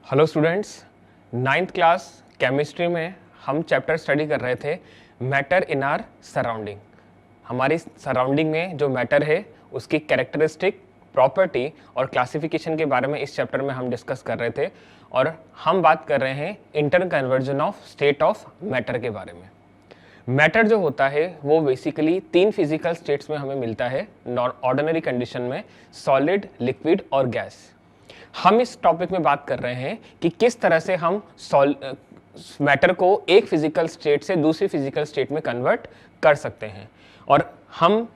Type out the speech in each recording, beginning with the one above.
Hello students, ninth class chemistry में हम chapter study कर रहे थे मैटर इन आर सराउंडिंग। हमारी सराउंडिंग में जो मैटर है उसकी कैरेक्टरिस्टिक, प्रॉपर्टी और क्लासिफिकेशन के बारे में इस चैप्टर में हम डिस्कस कर रहे थे और हम बात कर रहे हैं inter conversion of state of matter के बारे में। मैटर जो होता है वो बेसिकली तीन फिजिकल स्टेट्स में हमें मिलता है ऑर्डिनरी कंडीशन में, सॉलिड, लिक्विड और गैस। हम इस टॉपिक में बात कर रहे हैं कि किस तरह से हम मैटर को एक फिजिकल स्टेट से दूसरी फिजिकल स्टेट में कन्वर्ट कर सकते हैं और हम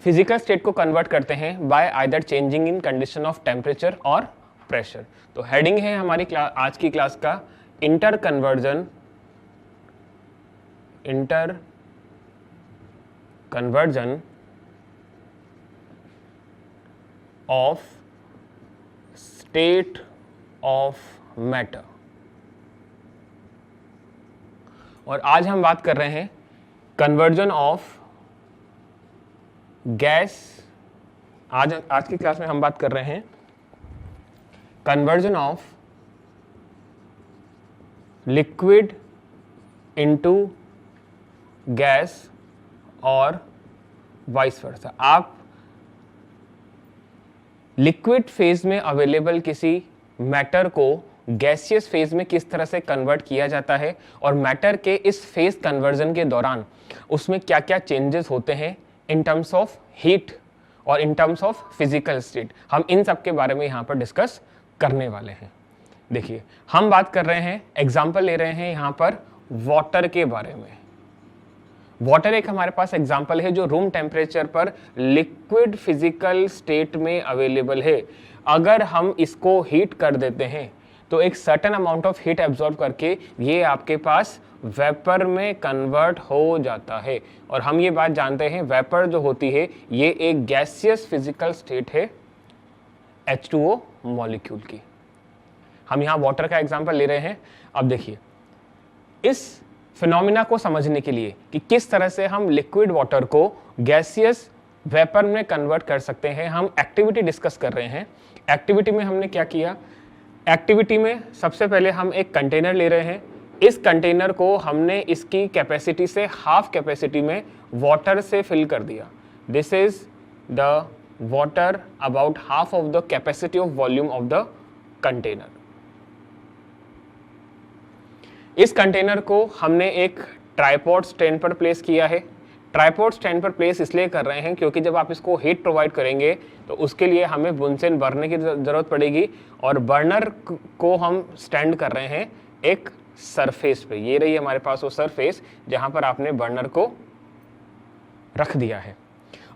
फिजिकल स्टेट को कन्वर्ट करते हैं bye either changing in condition of temperature और प्रेशर। तो हेडिंग है हमारी आज की क्लास का inter conversion of state of matter. और आज हम बात कर रहे हैं कन्वर्जन ऑफ गैस। आज की क्लास में हम बात कर रहे हैं conversion of liquid into gas और वाइस वर्सा। आप लिक्विड फेज में अवेलेबल किसी मैटर को गैसियस फेज में किस तरह से कन्वर्ट किया जाता है और मैटर के इस फेज कन्वर्जन के दौरान उसमें क्या क्या चेंजेस होते हैं इन टर्म्स ऑफ हीट और इन टर्म्स ऑफ फिजिकल स्टेट, हम इन सब के बारे में यहाँ पर डिस्कस करने वाले हैं। देखिए, हम बात कर रहे हैं, एग्जाम्पल ले रहे हैं यहाँ पर वाटर के बारे में। वाटर एक हमारे पास एग्जाम्पल है जो रूम टेम्परेचर पर लिक्विड फिजिकल स्टेट में अवेलेबल है। अगर हम इसको हीट कर देते हैं तो एक certain amount of heat absorb करके ये आपके पास वेपर में कन्वर्ट हो जाता है। और हम ये बात जानते हैं, वेपर जो होती है ये एक गैसियस फिजिकल स्टेट है H2O मॉलिक्यूल की। हम यहाँ वाटर का एग्जाम्पल ले रहे हैं। अब देखिए, इस फिनोमिना को समझने के लिए कि किस तरह से हम लिक्विड वाटर को गैसियस वेपर में कन्वर्ट कर सकते हैं, हम एक्टिविटी डिस्कस कर रहे हैं। एक्टिविटी में हमने क्या किया? एक्टिविटी में सबसे पहले हम एक कंटेनर ले रहे हैं। इस कंटेनर को हमने इसकी कैपेसिटी से हाफ कैपेसिटी में वाटर से फिल कर दिया। This is the water about half of the capacity of volume of the container. इस कंटेनर को हमने एक ट्राइपॉड स्टैंड पर प्लेस किया है। ट्राइपॉड स्टैंड पर प्लेस इसलिए कर रहे हैं क्योंकि जब आप इसको हीट प्रोवाइड करेंगे तो उसके लिए हमें बुनसेन बर्नर की ज़रूरत पड़ेगी और बर्नर को हम स्टैंड कर रहे हैं एक सरफेस पे। ये रही हमारे पास वो सरफेस जहां पर आपने बर्नर को रख दिया है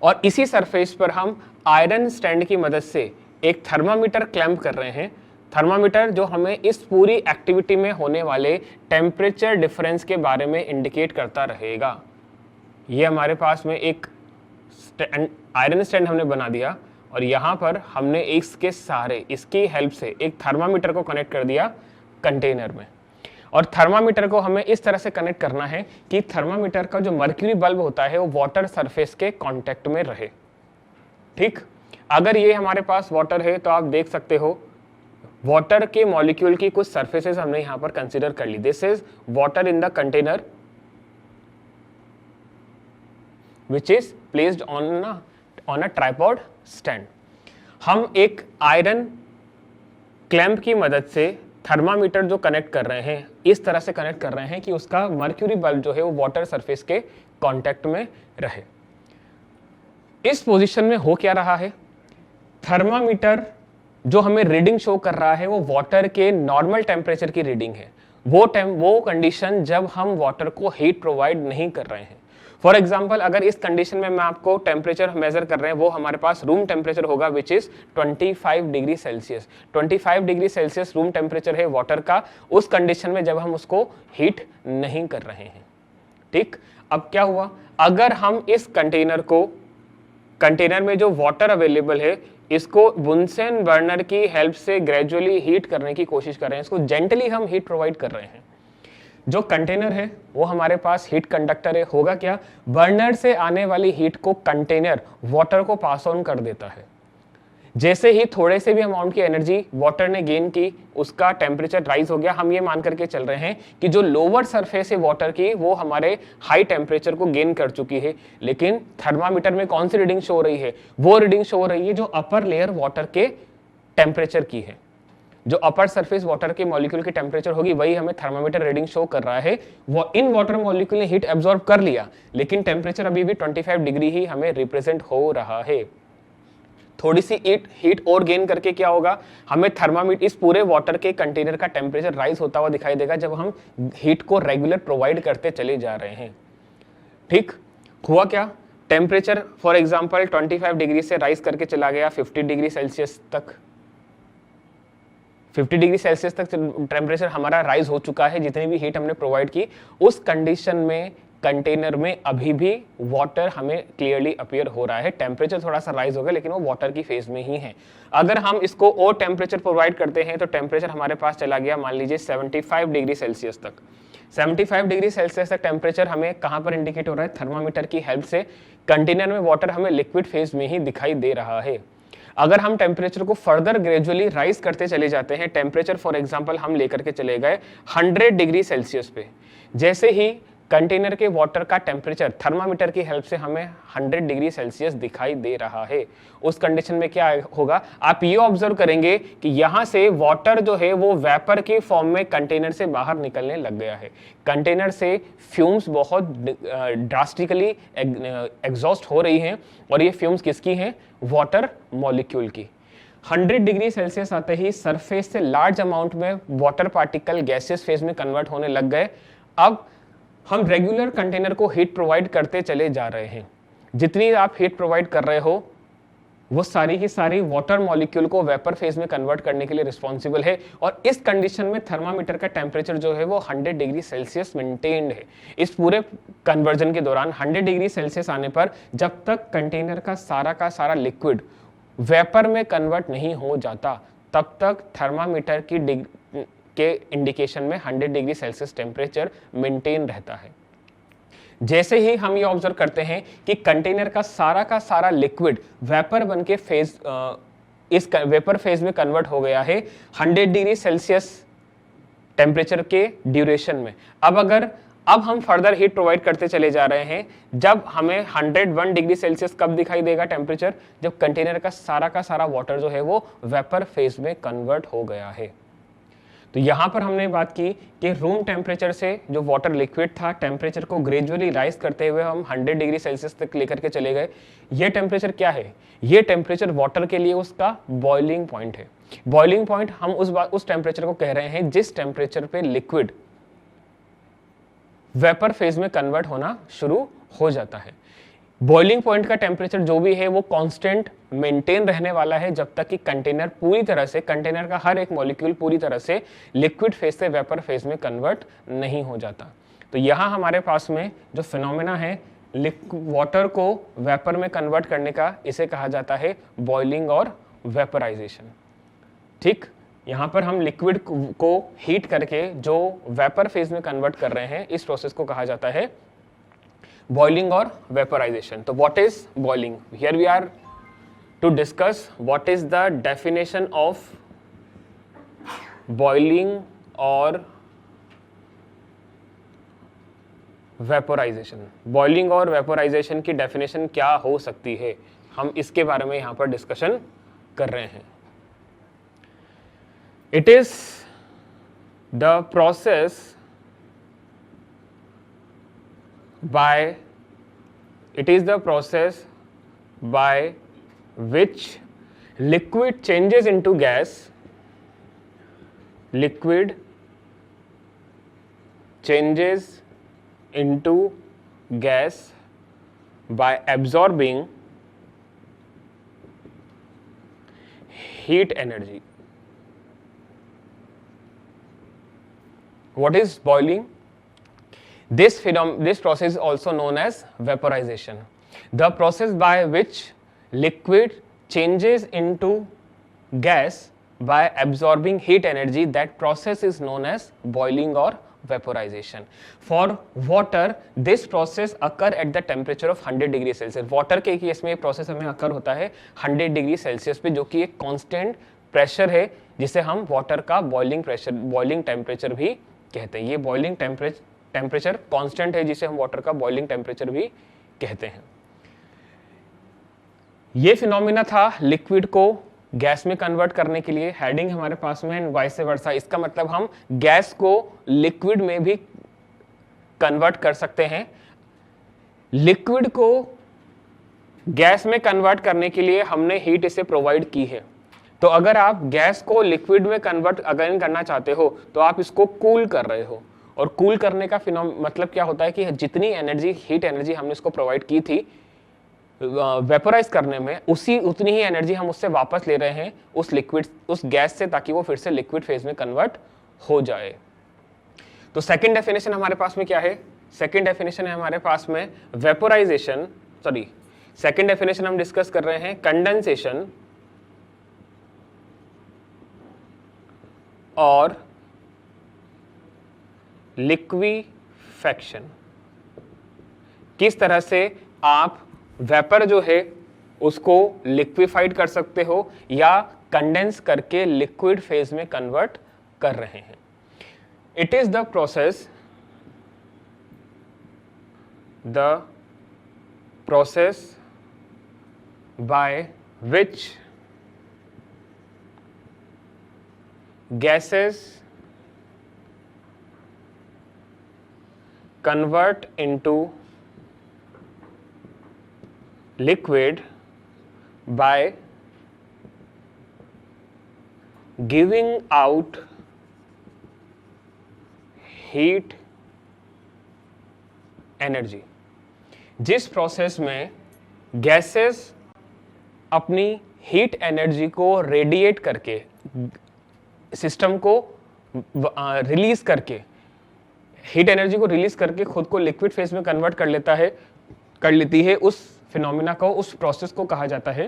और इसी सरफेस पर हम आयरन स्टैंड की मदद से एक थर्मामीटर क्लैंप कर रहे हैं। थर्मामीटर जो हमें इस पूरी एक्टिविटी में होने वाले टेम्परेचर डिफरेंस के बारे में इंडिकेट करता रहेगा। ये हमारे पास में एक आयरन स्टैंड हमने बना दिया और यहाँ पर हमने इसकी हेल्प से एक थर्मामीटर को कनेक्ट कर दिया कंटेनर में। और थर्मामीटर को हमें इस तरह से कनेक्ट करना है कि थर्मामीटर का जो मर्क्यूरी बल्ब होता है वो वाटर सरफेस के कांटेक्ट में रहे। ठीक, अगर ये हमारे पास वाटर है तो आप देख सकते हो वाटर के मॉलिक्यूल की कुछ सरफेसेस हमने यहां पर कंसीडर कर ली। This is water in the container which is placed on a tripod stand. हम एक आयरन क्लैंप की मदद से थर्मामीटर जो कनेक्ट कर रहे हैं इस तरह से कनेक्ट कर रहे हैं कि उसका मर्क्यूरी बल्ब जो है वो वाटर सरफेस के कांटेक्ट में रहे। इस पोजीशन में हो क्या रहा है? थर्मामीटर जो हमें रीडिंग शो कर रहा है वो वाटर के नॉर्मल टेम्परेचर की रीडिंग है। वो कंडीशन जब हम वाटर को हीट प्रोवाइड नहीं कर रहे हैं। फॉर एग्जांपल, अगर इस कंडीशन में मैं आपको टेम्परेचर मेजर कर रहे हैं वो हमारे पास रूम टेम्परेचर होगा which is 25 degree Celsius. 25 degree Celsius room temperature है वाटर का, उस कंडीशन में जब हम उसको हीट नहीं कर रहे हैं। ठीक, अब क्या हुआ? अगर हम इस कंटेनर में जो वाटर अवेलेबल है इसको बुनसेन बर्नर की हेल्प से ग्रेजुअली हीट करने की कोशिश कर रहे हैं, इसको जेंटली हम हीट प्रोवाइड कर रहे हैं। जो कंटेनर है वो हमारे पास हीट कंडक्टर है। होगा क्या, बर्नर से आने वाली हीट को कंटेनर वाटर को पास ऑन कर देता है। जैसे ही थोड़े से भी अमाउंट की एनर्जी वाटर ने गेन की, उसका टेम्परेचर राइज हो गया। हम ये मान करके चल रहे हैं कि जो लोअर सरफेस है वाटर की वो हमारे हाई टेम्परेचर को गेन कर चुकी है, लेकिन थर्मामीटर में कौन सी रीडिंग शो हो रही है? वो रीडिंग शो हो रही है जो अपर लेयर वाटर के टेम्परेचर की है। जो अपर सरफेस वाटर के मॉलिक्यूल की टेम्परेचर होगी वही हमें थर्मामीटर रीडिंग शो कर रहा है। वो इन वाटर मॉलिक्यूल ने हीट एब्जॉर्ब कर लिया, लेकिन टेम्परेचर अभी भी 25 डिग्री ही हमें रिप्रेजेंट हो रहा है। थोड़ी सी हीट और गेन करके क्या होगा, हमें थर्मामीटर इस पूरे वाटर के कंटेनर का टेम्परेचर राइज होता हुआ दिखाई देगा जब हम हीट को रेगुलर प्रोवाइड करते चले जा रहे हैं। ठीक हुआ क्या, टेम्परेचर फॉर एग्जांपल 25 डिग्री से राइज करके चला गया 50 डिग्री सेल्सियस तक। 50 डिग्री सेल्सियस तक टेम्परेचर हमारा राइज हो चुका है, जितनी भी हीट हमने प्रोवाइड की। उस कंडीशन में कंटेनर में अभी भी वाटर हमें क्लियरली अपीयर हो रहा है। टेम्परेचर थोड़ा सा राइज होगा लेकिन वो वाटर की फेज में ही है। अगर हम इसको और टेम्परेचर प्रोवाइड करते हैं तो टेम्परेचर हमारे पास चला गया मान लीजिए 75 डिग्री सेल्सियस तक। 75 डिग्री सेल्सियस तक टेम्परेचर हमें कहां पर इंडिकेट हो रहा है? थर्मामीटर की हेल्प से कंटेनर में वाटर हमें लिक्विड फेज में ही दिखाई दे रहा है। अगर हम टेम्परेचर को फर्दर ग्रेजुअली राइज करते चले जाते हैं, टेम्परेचर फॉर एग्जांपल हम लेकर के चले गए 100 डिग्री सेल्सियस पे, जैसे ही कंटेनर के वाटर का टेम्परेचर थर्मामीटर की हेल्प से हमें 100 डिग्री सेल्सियस दिखाई दे रहा है, उस कंडीशन में क्या होगा, आप ये ऑब्जर्व करेंगे कि यहां से वाटर जो है वो वेपर के फॉर्म में कंटेनर से बाहर निकलने लग गया है। कंटेनर से फ्यूम्स बहुत ड्रास्टिकली एग्जॉस्ट हो रही हैं, और ये फ्यूम्स किसकी हैं? वाटर मॉलिक्यूल की। 100 डिग्री सेल्सियस आते ही सरफेस से लार्ज अमाउंट में वाटर पार्टिकल गैसियस फेज में कन्वर्ट होने लग गए। अब हम रेगुलर कंटेनर को हीट प्रोवाइड करते चले जा रहे हैं। जितनी आप हीट प्रोवाइड कर रहे हो वो सारी की सारी वाटर मॉलिक्यूल को वेपर फेज में कन्वर्ट करने के लिए रिस्पॉन्सिबल है, और इस कंडीशन में थर्मामीटर का टेम्परेचर जो है वो 100 डिग्री सेल्सियस मेंटेन्ड है। इस पूरे कन्वर्जन के दौरान 100 डिग्री सेल्सियस आने पर जब तक कंटेनर का सारा लिक्विड वेपर में कन्वर्ट नहीं हो जाता, तब तक थर्मामीटर के इंडिकेशन में 100 डिग्री सेल्सियस टेम्परेचर मेंटेन रहता है। जैसे ही हम ये ऑब्जर्व करते हैं कि कंटेनर का सारा लिक्विड वेपर बन के इस वेपर फेज में कन्वर्ट हो गया है 100 डिग्री सेल्सियस टेम्परेचर के ड्यूरेशन में। अब हम फर्दर हीट प्रोवाइड करते चले जा रहे हैं। जब हमें 101 डिग्री सेल्सियस कब दिखाई देगा टेम्परेचर? जब कंटेनर का सारा वाटर जो है वो वेपर फेज में कन्वर्ट हो गया है। तो यहां पर हमने बात की कि रूम टेम्परेचर से जो वाटर लिक्विड था, टेम्परेचर को ग्रेजुअली राइज करते हुए हम 100 डिग्री सेल्सियस तक लेकर के चले गए। ये टेम्परेचर क्या है? ये टेम्परेचर वाटर के लिए उसका बॉइलिंग पॉइंट है। बॉइलिंग पॉइंट हम उस टेम्परेचर को कह रहे हैं जिस टेम्परेचर पे लिक्विड वेपर फेज में कन्वर्ट होना शुरू हो जाता है। बॉइलिंग पॉइंट का टेम्परेचर जो भी है वो कांस्टेंट मेंटेन रहने वाला है जब तक कि कंटेनर का हर एक मॉलिक्यूल पूरी तरह से लिक्विड फेज से वेपर फेज में कन्वर्ट नहीं हो जाता। तो यहाँ हमारे पास में जो फिनोमेना है वाटर को वेपर में कन्वर्ट करने का, इसे कहा जाता है बॉइलिंग और वेपराइजेशन। ठीक, यहाँ पर हम लिक्विड को हीट करके जो वेपर फेज में कन्वर्ट कर रहे हैं, इस प्रोसेस को कहा जाता है बॉइलिंग और वेपराइजेशन। तो what is boiling? Here we are to discuss what is the definition of boiling और वेपराइजेशन। बॉइलिंग और वेपराइजेशन की डेफिनेशन क्या हो सकती है, हम इसके बारे में यहां पर डिस्कशन कर रहे हैं। It is the process by which liquid changes into gas, liquid changes into gas by absorbing heat energy. What is boiling? This process is also known as vaporization. The process by which liquid changes into gas by absorbing heat energy, that process is known as boiling or vaporisation. For water this process occur at the temperature of 100 degree Celsius. Water के case में ये process हमें अकर होता है 100 degree Celsius पे, जो कि एक कांस्टेंट प्रेशर है जिसे हम वाटर का बॉइलिंग प्रेशर, बॉइलिंग टेम्परेचर भी कहते हैं। ये बॉइलिंग टेम्परेचर कांस्टेंट है जिसे हम वाटर का बॉइलिंग टेम्परेचर भी कहते हैं। ये फिनोमिना था लिक्विड को गैस में कन्वर्ट करने के लिए। हेडिंग हमारे पास में है वाइस वर्सा। इसका मतलब हम गैस को लिक्विड में भी कन्वर्ट कर सकते हैं। लिक्विड को गैस में कन्वर्ट करने के लिए हमने हीट इसे प्रोवाइड की है। तो अगर आप गैस को लिक्विड में कन्वर्ट अगेन करना चाहते हो तो आप इसको कूल कर रहे हो, और कूल करने का मतलब क्या होता है कि जितनी एनर्जी, हीट एनर्जी हमने इसको प्रोवाइड की थी वेपोराइज करने में, उतनी ही एनर्जी हम उससे वापस ले रहे हैं उस लिक्विड, उस गैस से, ताकि वो फिर से लिक्विड फेज में कन्वर्ट हो जाए। तो सेकंड डेफिनेशन हमारे पास में क्या है? सेकंड डेफिनेशन है हमारे पास में वेपोराइजेशन, सेकंड डेफिनेशन हम डिस्कस कर रहे हैं कंडेंसेशन और लिक्विफैक्शन। किस तरह से आप वेपर जो है उसको लिक्विफाइड कर सकते हो या कंडेंस करके लिक्विड फेज में कन्वर्ट कर रहे हैं। It is the process by which gases convert into liquid by giving out heat energy। जिस प्रोसेस में गैसेस अपनी हीट एनर्जी को रेडिएट करके, सिस्टम को रिलीज करके, हीट एनर्जी को रिलीज करके खुद को लिक्विड फेज में कन्वर्ट कर लेती है, उस फिनोमिना को, उस प्रोसेस को कहा जाता है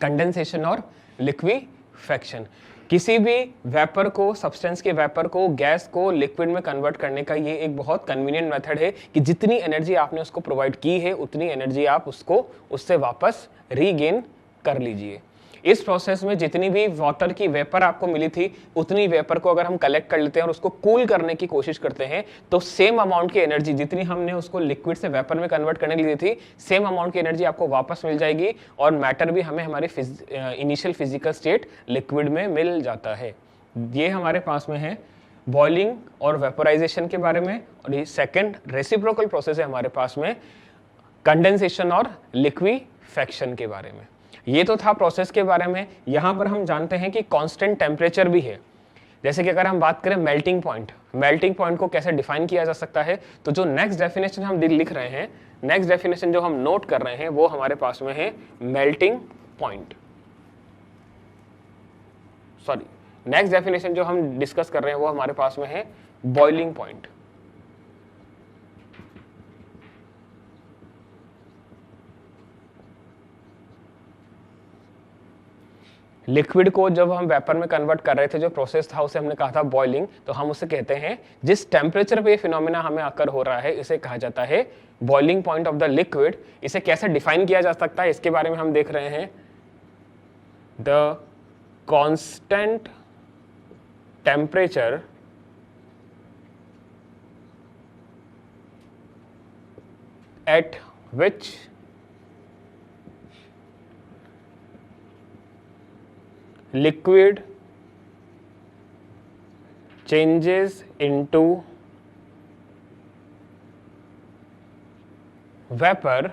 कंडेंसेशन और लिक्विफैक्शन। किसी भी वेपर को, सब्सटेंस के वेपर को, गैस को लिक्विड में कन्वर्ट करने का ये एक बहुत कन्वीनियंट मेथड है कि जितनी एनर्जी आपने उसको प्रोवाइड की है उतनी एनर्जी आप उससे वापस रीगेन कर लीजिए। इस प्रोसेस में जितनी भी वाटर की वेपर आपको मिली थी उतनी वेपर को अगर हम कलेक्ट कर लेते हैं और उसको कूल करने की कोशिश करते हैं तो सेम अमाउंट की एनर्जी जितनी हमने उसको लिक्विड से वेपर में कन्वर्ट करने के लिए दी थी, सेम अमाउंट की एनर्जी आपको वापस मिल जाएगी और मैटर भी हमें हमारी इनिशियल फिजिकल स्टेट लिक्विड में मिल जाता है। ये हमारे पास में है बॉइलिंग और वेपोराइजेशन के बारे में, और ये सेकेंड रेसिप्रोकल प्रोसेस है हमारे पास में कंडेंसेशन और लिक्विफैक्शन के बारे में। ये तो था प्रोसेस के बारे में। यहां पर हम जानते हैं कि कांस्टेंट टेम्परेचर भी है। जैसे कि अगर हम बात करें मेल्टिंग पॉइंट को कैसे डिफाइन किया जा सकता है, तो जो नेक्स्ट डेफिनेशन हम लिख रहे हैं, नेक्स्ट डेफिनेशन जो हम नोट कर रहे हैं वो हमारे पास में है मेल्टिंग पॉइंट। नेक्स्ट डेफिनेशन जो हम डिस्कस कर रहे हैं वो हमारे पास में है बॉइलिंग पॉइंट। लिक्विड को जब हम वेपर में कन्वर्ट कर रहे थे, जो प्रोसेस था उसे हमने कहा था बॉइलिंग, तो हम उसे कहते हैं जिस टेम्परेचर पे ये फिनोमिना हमें अकर हो रहा है इसे कहा जाता है boiling point of the liquid. इसे कैसे डिफाइन किया जा सकता है इसके बारे में हम देख रहे हैं। The constant temperature at which liquid changes into vapor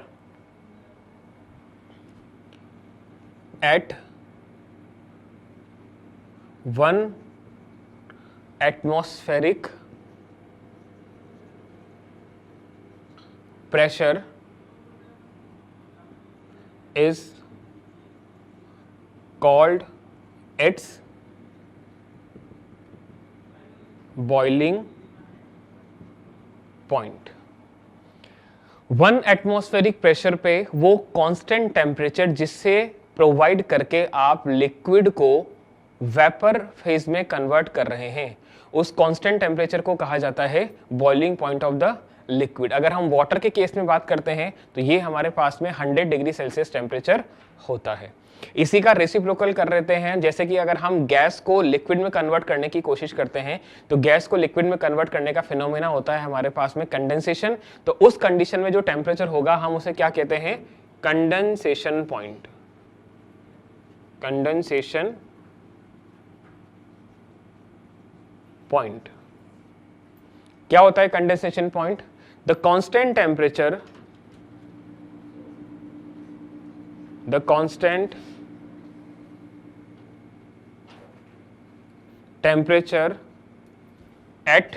at 1 atmospheric pressure is called its boiling point। 1 atmospheric pressure पे वो कांस्टेंट टेम्परेचर जिससे प्रोवाइड करके आप लिक्विड को वेपर फेज में कन्वर्ट कर रहे हैं, उस कांस्टेंट टेम्परेचर को कहा जाता है boiling point of the liquid. अगर हम वाटर के केस में बात करते हैं तो ये हमारे पास में 100 डिग्री सेल्सियस टेम्परेचर होता है। इसी का रेसिप्रोकल कर लेते हैं, जैसे कि अगर हम गैस को लिक्विड में कन्वर्ट करने की कोशिश करते हैं तो गैस को लिक्विड में कन्वर्ट करने का फिनोमेना होता है हमारे पास में कंडेंसेशन। तो उस कंडीशन में जो टेम्परेचर होगा हम उसे क्या कहते हैं, कंडेंसेशन पॉइंट। कंडेंसेशन पॉइंट क्या होता है condensation point? The constant temperature, the constant temperature at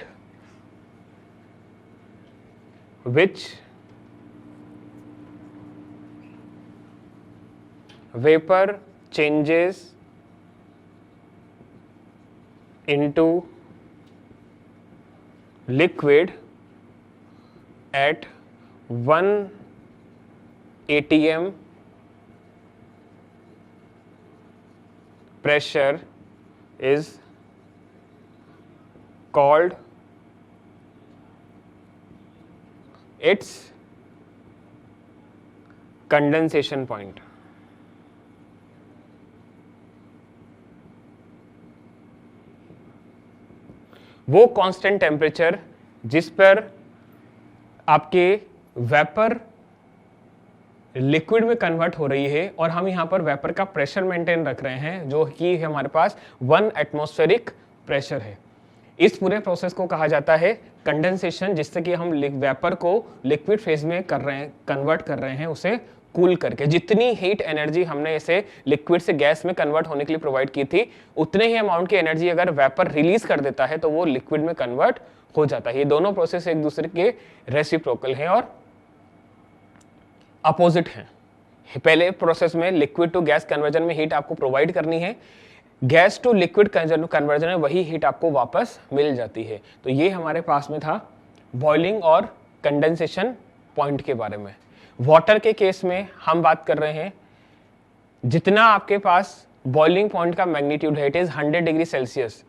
which vapor changes into liquid at 1 atm pressure is called its condensation point। वो कांस्टेंट टेम्परेचर जिस पर आपके वेपर लिक्विड में कन्वर्ट हो रही है और हम यहाँ पर वेपर का प्रेशर मेंटेन रख रहे हैं जो कि हमारे पास 1 एटमॉस्फेरिक प्रेशर है। इस पूरे प्रोसेस को कहा जाता है कंडेंसेशन, जिससे कि हम वेपर को लिक्विड फेज में कर रहे हैं, कन्वर्ट कर रहे हैं उसे कूल करके। जितनी हीट एनर्जी हमने इसे लिक्विड से गैस में कन्वर्ट होने के लिए प्रोवाइड की थी, उतने ही अमाउंट की एनर्जी अगर वेपर रिलीज कर देता है तो वो लिक्विड में कन्वर्ट हो जाता है। ये दोनों प्रोसेस एक दूसरे के रेसिप्रोकल हैं और अपोजिट हैं। पहले प्रोसेस में लिक्विड टू गैस कन्वर्जन में हीट आपको प्रोवाइड करनी है, गैस टू लिक्विड कन्वर्जन में वही हीट आपको वापस मिल जाती है। तो ये हमारे पास में था बॉइलिंग और कंडेंसेशन पॉइंट के बारे में। वाटर के केस में हम बात कर रहे हैं, जितना आपके पास बॉइलिंग पॉइंट का मैग्नीट्यूड है, it is 100 degree Celsius,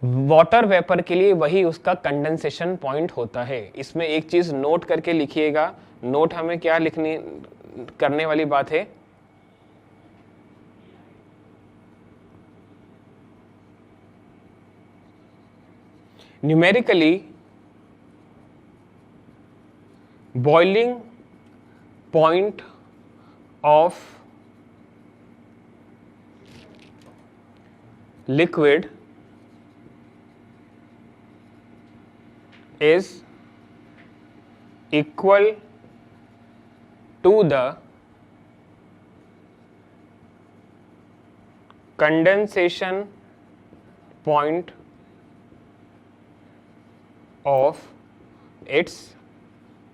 water vapour के लिए वही उसका कंडेंसेशन पॉइंट होता है। इसमें एक चीज नोट करके लिखिएगा, नोट हमें क्या लिखनी करने वाली बात है, numerically boiling point of liquid is equal to the condensation point of its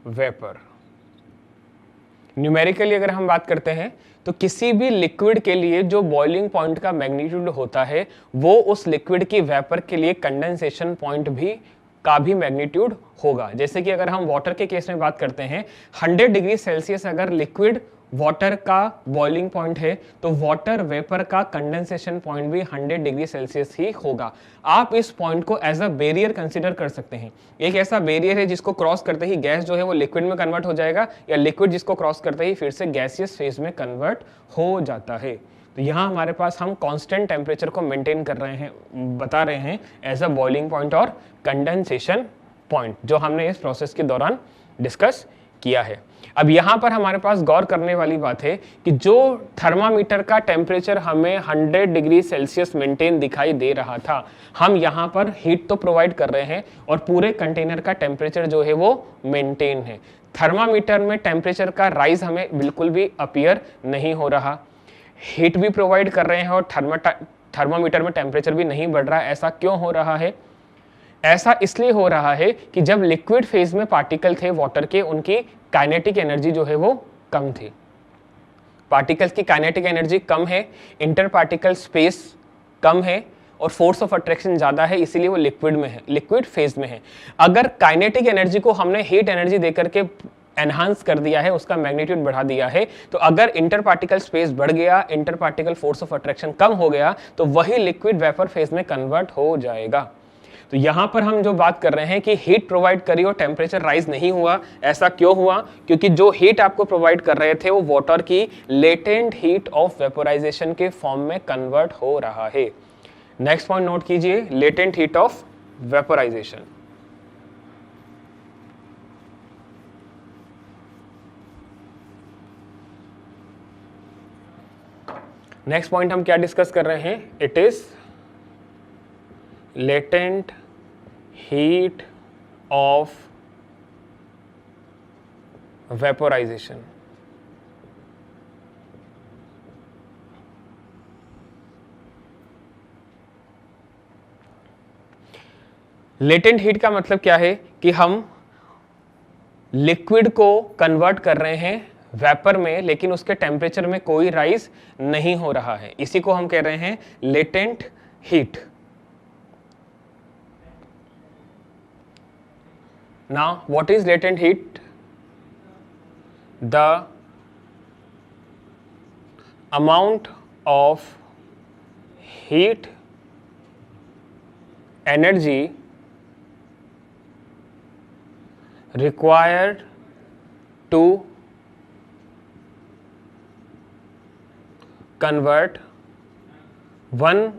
vapor। Numerically अगर हम बात करते हैं तो किसी भी लिक्विड के लिए जो बॉइलिंग पॉइंट का मैग्नीट्यूड होता है वो उस लिक्विड की वेपर के लिए कंडेंसेशन पॉइंट का भी मैग्नीट्यूड होगा। जैसे कि अगर हम वाटर के केस में बात करते हैं, 100 डिग्री सेल्सियस अगर लिक्विड वाटर का बॉइलिंग पॉइंट है तो वाटर वेपर का कंडेंसेशन पॉइंट भी 100 डिग्री सेल्सियस ही होगा। आप इस पॉइंट को एज अ बैरियर कंसीडर कर सकते हैं। एक ऐसा बैरियर है जिसको क्रॉस करते ही गैस जो है वो लिक्विड में कन्वर्ट हो जाएगा, या लिक्विड जिसको क्रॉस करते ही फिर से गैसियस फेज में कन्वर्ट हो जाता है। तो यहाँ हमारे पास हम कांस्टेंट टेम्परेचर को मेंटेन कर रहे हैं, बता रहे हैं एज अ बॉइलिंग पॉइंट और कंडेंसेशन पॉइंट, जो हमने इस प्रोसेस के दौरान डिस्कस किया है। अब यहाँ पर हमारे पास गौर करने वाली बात है कि जो थर्मामीटर का टेम्परेचर हमें 100 डिग्री सेल्सियस मेंटेन दिखाई दे रहा था, हम यहाँ पर हीट तो प्रोवाइड कर रहे हैं और पूरे कंटेनर का टेम्परेचर जो है वो मेंटेन है। थर्मामीटर में टेम्परेचर का राइज हमें बिल्कुल भी अपीयर नहीं हो रहा, हीट भी प्रोवाइड कर रहे हैं और थर्मामीटर में टेम्परेचर भी नहीं बढ़ रहा है। ऐसा क्यों हो रहा है? ऐसा इसलिए हो रहा है कि जब लिक्विड फेज में पार्टिकल थे वाटर के, उनकी काइनेटिक एनर्जी जो है वो कम थी। पार्टिकल्स की काइनेटिक एनर्जी कम है, इंटर पार्टिकल स्पेस कम है और फोर्स ऑफ अट्रैक्शन ज्यादा है, इसीलिए वो लिक्विड में है, लिक्विड फेज में है। अगर काइनेटिक एनर्जी को हमने हीट एनर्जी देकर के एनहांस कर दिया है, उसका मैग्नीट्यूड बढ़ा दिया है, तो अगर इंटर पार्टिकल स्पेस बढ़ गया, inter particle force of attraction कम हो गया, तो वही लिक्विड वेपर फेज में कन्वर्ट हो जाएगा। तो यहां पर हम जो बात कर रहे हैं कि हीट प्रोवाइड करी और टेम्परेचर राइज नहीं हुआ, ऐसा क्यों हुआ? क्योंकि जो हीट आपको प्रोवाइड कर रहे थे वो वाटर की लेटेंट हीट ऑफ वेपोराइजेशन के फॉर्म में कन्वर्ट हो रहा है। नेक्स्ट पॉइंट नोट कीजिए, latent heat of vaporisation. Next point हम क्या डिस्कस कर रहे हैं? It is latent heat of vaporisation. Latent heat का मतलब क्या है कि हम लिक्विड को कन्वर्ट कर रहे हैं वेपर में, लेकिन उसके टेम्परेचर में कोई राइज नहीं हो रहा है। इसी को हम कह रहे हैं latent heat. Now what is latent heat? The amount of heat energy required to convert 1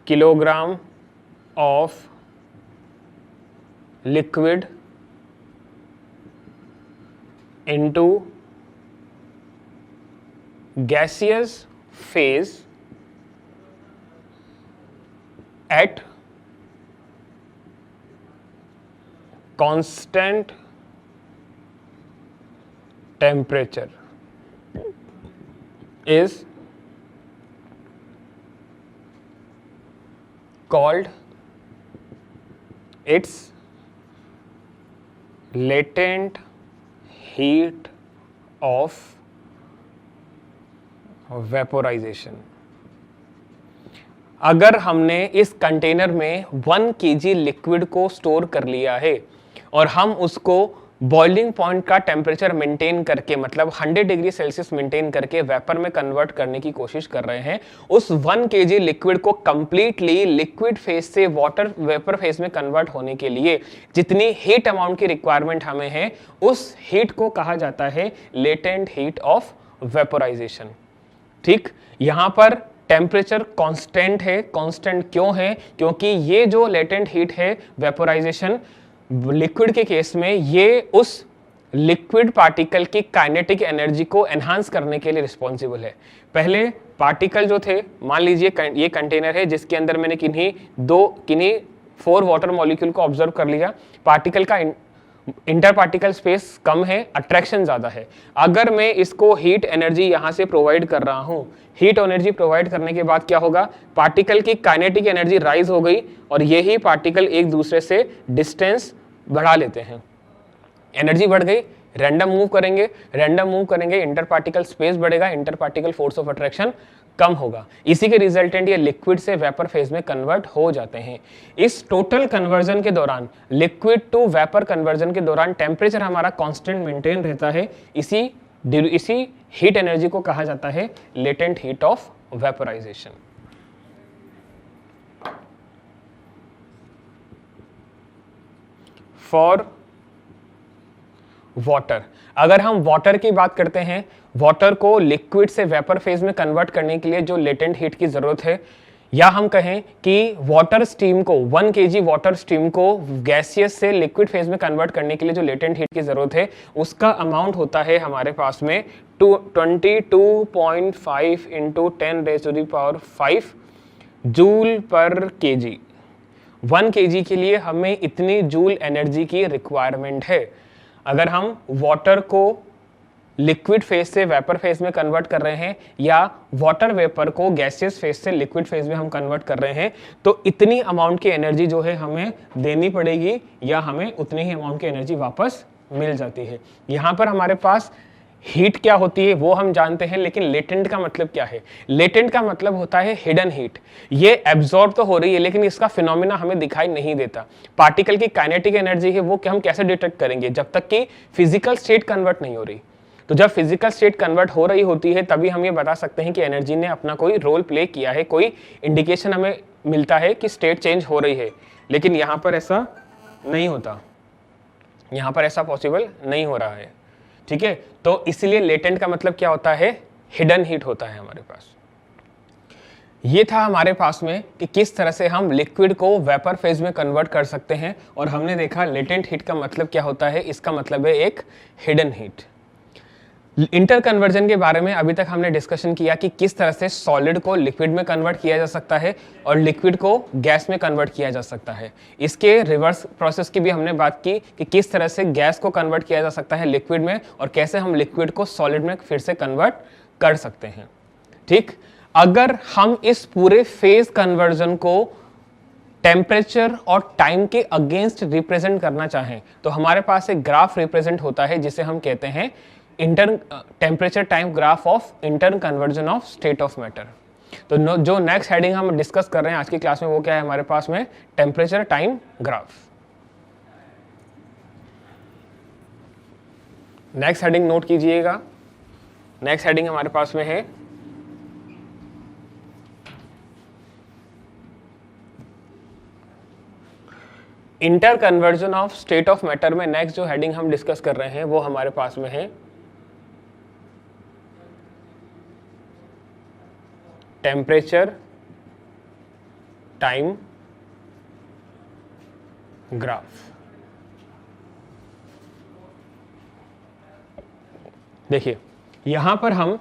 kilogram of liquid into gaseous phase at constant temperature is called its latent heat of vaporization। अगर हमने इस container में 1 kg liquid को store कर लिया है और हम उसको बॉइलिंग पॉइंट का टेम्परेचर मेंटेन करके, मतलब 100 डिग्री सेल्सियस मेंटेन करके वेपर में कन्वर्ट करने की कोशिश कर रहे हैं, उस 1 kg लिक्विड को कंप्लीटली लिक्विड फेज से वाटर वेपर फेज में कन्वर्ट होने के लिए जितनी हीट अमाउंट की रिक्वायरमेंट हमें है, उस हीट को कहा जाता है लेटेंट हीट ऑफ वेपोराइजेशन। ठीक, यहां पर टेम्परेचर कांस्टेंट है। कांस्टेंट क्यों है? क्योंकि ये जो लेटेंट हीट है वेपोराइजेशन लिक्विड के केस में, ये उस लिक्विड पार्टिकल की काइनेटिक एनर्जी को एनहांस करने के लिए रिस्पॉन्सिबल है। पहले पार्टिकल जो थे, मान लीजिए ये कंटेनर है जिसके अंदर मैंने किन्हीं 4 वाटर मॉलिक्यूल को ऑब्जर्व कर लिया। पार्टिकल का इंटर पार्टिकल स्पेस कम है, अट्रैक्शन ज्यादा है। अगर मैं इसको हीट एनर्जी यहां से प्रोवाइड कर रहा हूं, हीट एनर्जी प्रोवाइड करने के बाद क्या होगा? पार्टिकल की काइनेटिक एनर्जी राइज हो गई और यही पार्टिकल एक दूसरे से डिस्टेंस बढ़ा लेते हैं। एनर्जी बढ़ गई, रैंडम मूव करेंगे, इंटर पार्टिकल स्पेस बढ़ेगा, inter particle force of attraction कम होगा। इसी के रिजल्टेंट ये लिक्विड से वेपर फेज में कन्वर्ट हो जाते हैं। इस टोटल कन्वर्जन के दौरान, लिक्विड टू वेपर कन्वर्जन के दौरान टेम्परेचर हमारा कांस्टेंट मेंटेन रहता है। इसी हीट एनर्जी को कहा जाता है latent heat of vaporisation. For water, अगर हम वाटर की बात करते हैं, वाटर को लिक्विड से वेपर फेज में कन्वर्ट करने के लिए जो लेटेंट हीट की जरूरत है, या हम कहें कि वाटर स्टीम को 1 kg वाटर स्टीम को गैसियस से लिक्विड फेज में कन्वर्ट करने के लिए जो लेटेंट हीट की जरूरत है, उसका अमाउंट होता है हमारे पास में 22.5 इंटू 10⁵ जूल पर kg। 1 kg के लिए हमें इतनी जूल एनर्जी की रिक्वायरमेंट है। अगर हम वाटर को लिक्विड फेज से वेपर फेज में कन्वर्ट कर रहे हैं या वाटर वेपर को गैसियस फेज से लिक्विड फेज में हम कन्वर्ट कर रहे हैं, तो इतनी अमाउंट की एनर्जी जो है हमें देनी पड़ेगी या हमें उतनी ही अमाउंट की एनर्जी वापस मिल जाती है। यहाँ पर हमारे पास हीट क्या होती है वो हम जानते हैं, लेकिन लेटेंट का मतलब क्या है? लेटेंट का मतलब होता है हिडन हीट। ये एब्जॉर्ब तो हो रही है लेकिन इसका फिनोमिना हमें दिखाई नहीं देता। पार्टिकल की काइनेटिक एनर्जी है वो हम कैसे डिटेक्ट करेंगे? जब तक कि फिजिकल स्टेट कन्वर्ट नहीं हो रही। तो जब फिजिकल स्टेट कन्वर्ट हो रही होती है तभी हम ये बता सकते हैं कि एनर्जी ने अपना कोई रोल प्ले किया है, कोई इंडिकेशन हमें मिलता है कि स्टेट चेंज हो रही है। लेकिन यहाँ पर ऐसा नहीं होता, यहाँ पर ऐसा पॉसिबल नहीं हो रहा है, ठीक है। तो इसलिए लेटेंट का मतलब क्या होता है, हिडन हीट होता है हमारे पास। ये था हमारे पास में कि किस तरह से हम लिक्विड को वेपर फेज में कन्वर्ट कर सकते हैं, और हमने देखा लेटेंट हीट का मतलब क्या होता है, इसका मतलब है एक हिडन हीट। इंटर कन्वर्जन के बारे में अभी तक हमने डिस्कशन किया कि किस तरह से सॉलिड को लिक्विड में कन्वर्ट किया जा सकता है और लिक्विड को गैस में कन्वर्ट किया जा सकता है। इसके रिवर्स प्रोसेस की भी हमने बात की कि किस तरह से गैस को कन्वर्ट किया जा सकता है लिक्विड में, और कैसे हम लिक्विड को सॉलिड में फिर से कन्वर्ट कर सकते हैं, ठीक। अगर हम इस पूरे फेज कन्वर्जन को टेम्परेचर और टाइम के अगेंस्ट रिप्रेजेंट करना चाहें तो हमारे पास एक ग्राफ रिप्रेजेंट होता है जिसे हम कहते हैं temperature time graph of inter conversion of state of matter. तो जो नेक्स्ट हेडिंग हम डिस्कस कर रहे हैं आज की क्लास में वो क्या है हमारे पास में, temperature time graph. Next heading note कीजिएगा, नेक्स्ट हेडिंग हमारे पास में है inter conversion of state of matter. में नेक्स्ट जो हेडिंग हम डिस्कस कर रहे हैं वो हमारे पास में है टेम्परेचर टाइम ग्राफ। देखिए यहां पर हम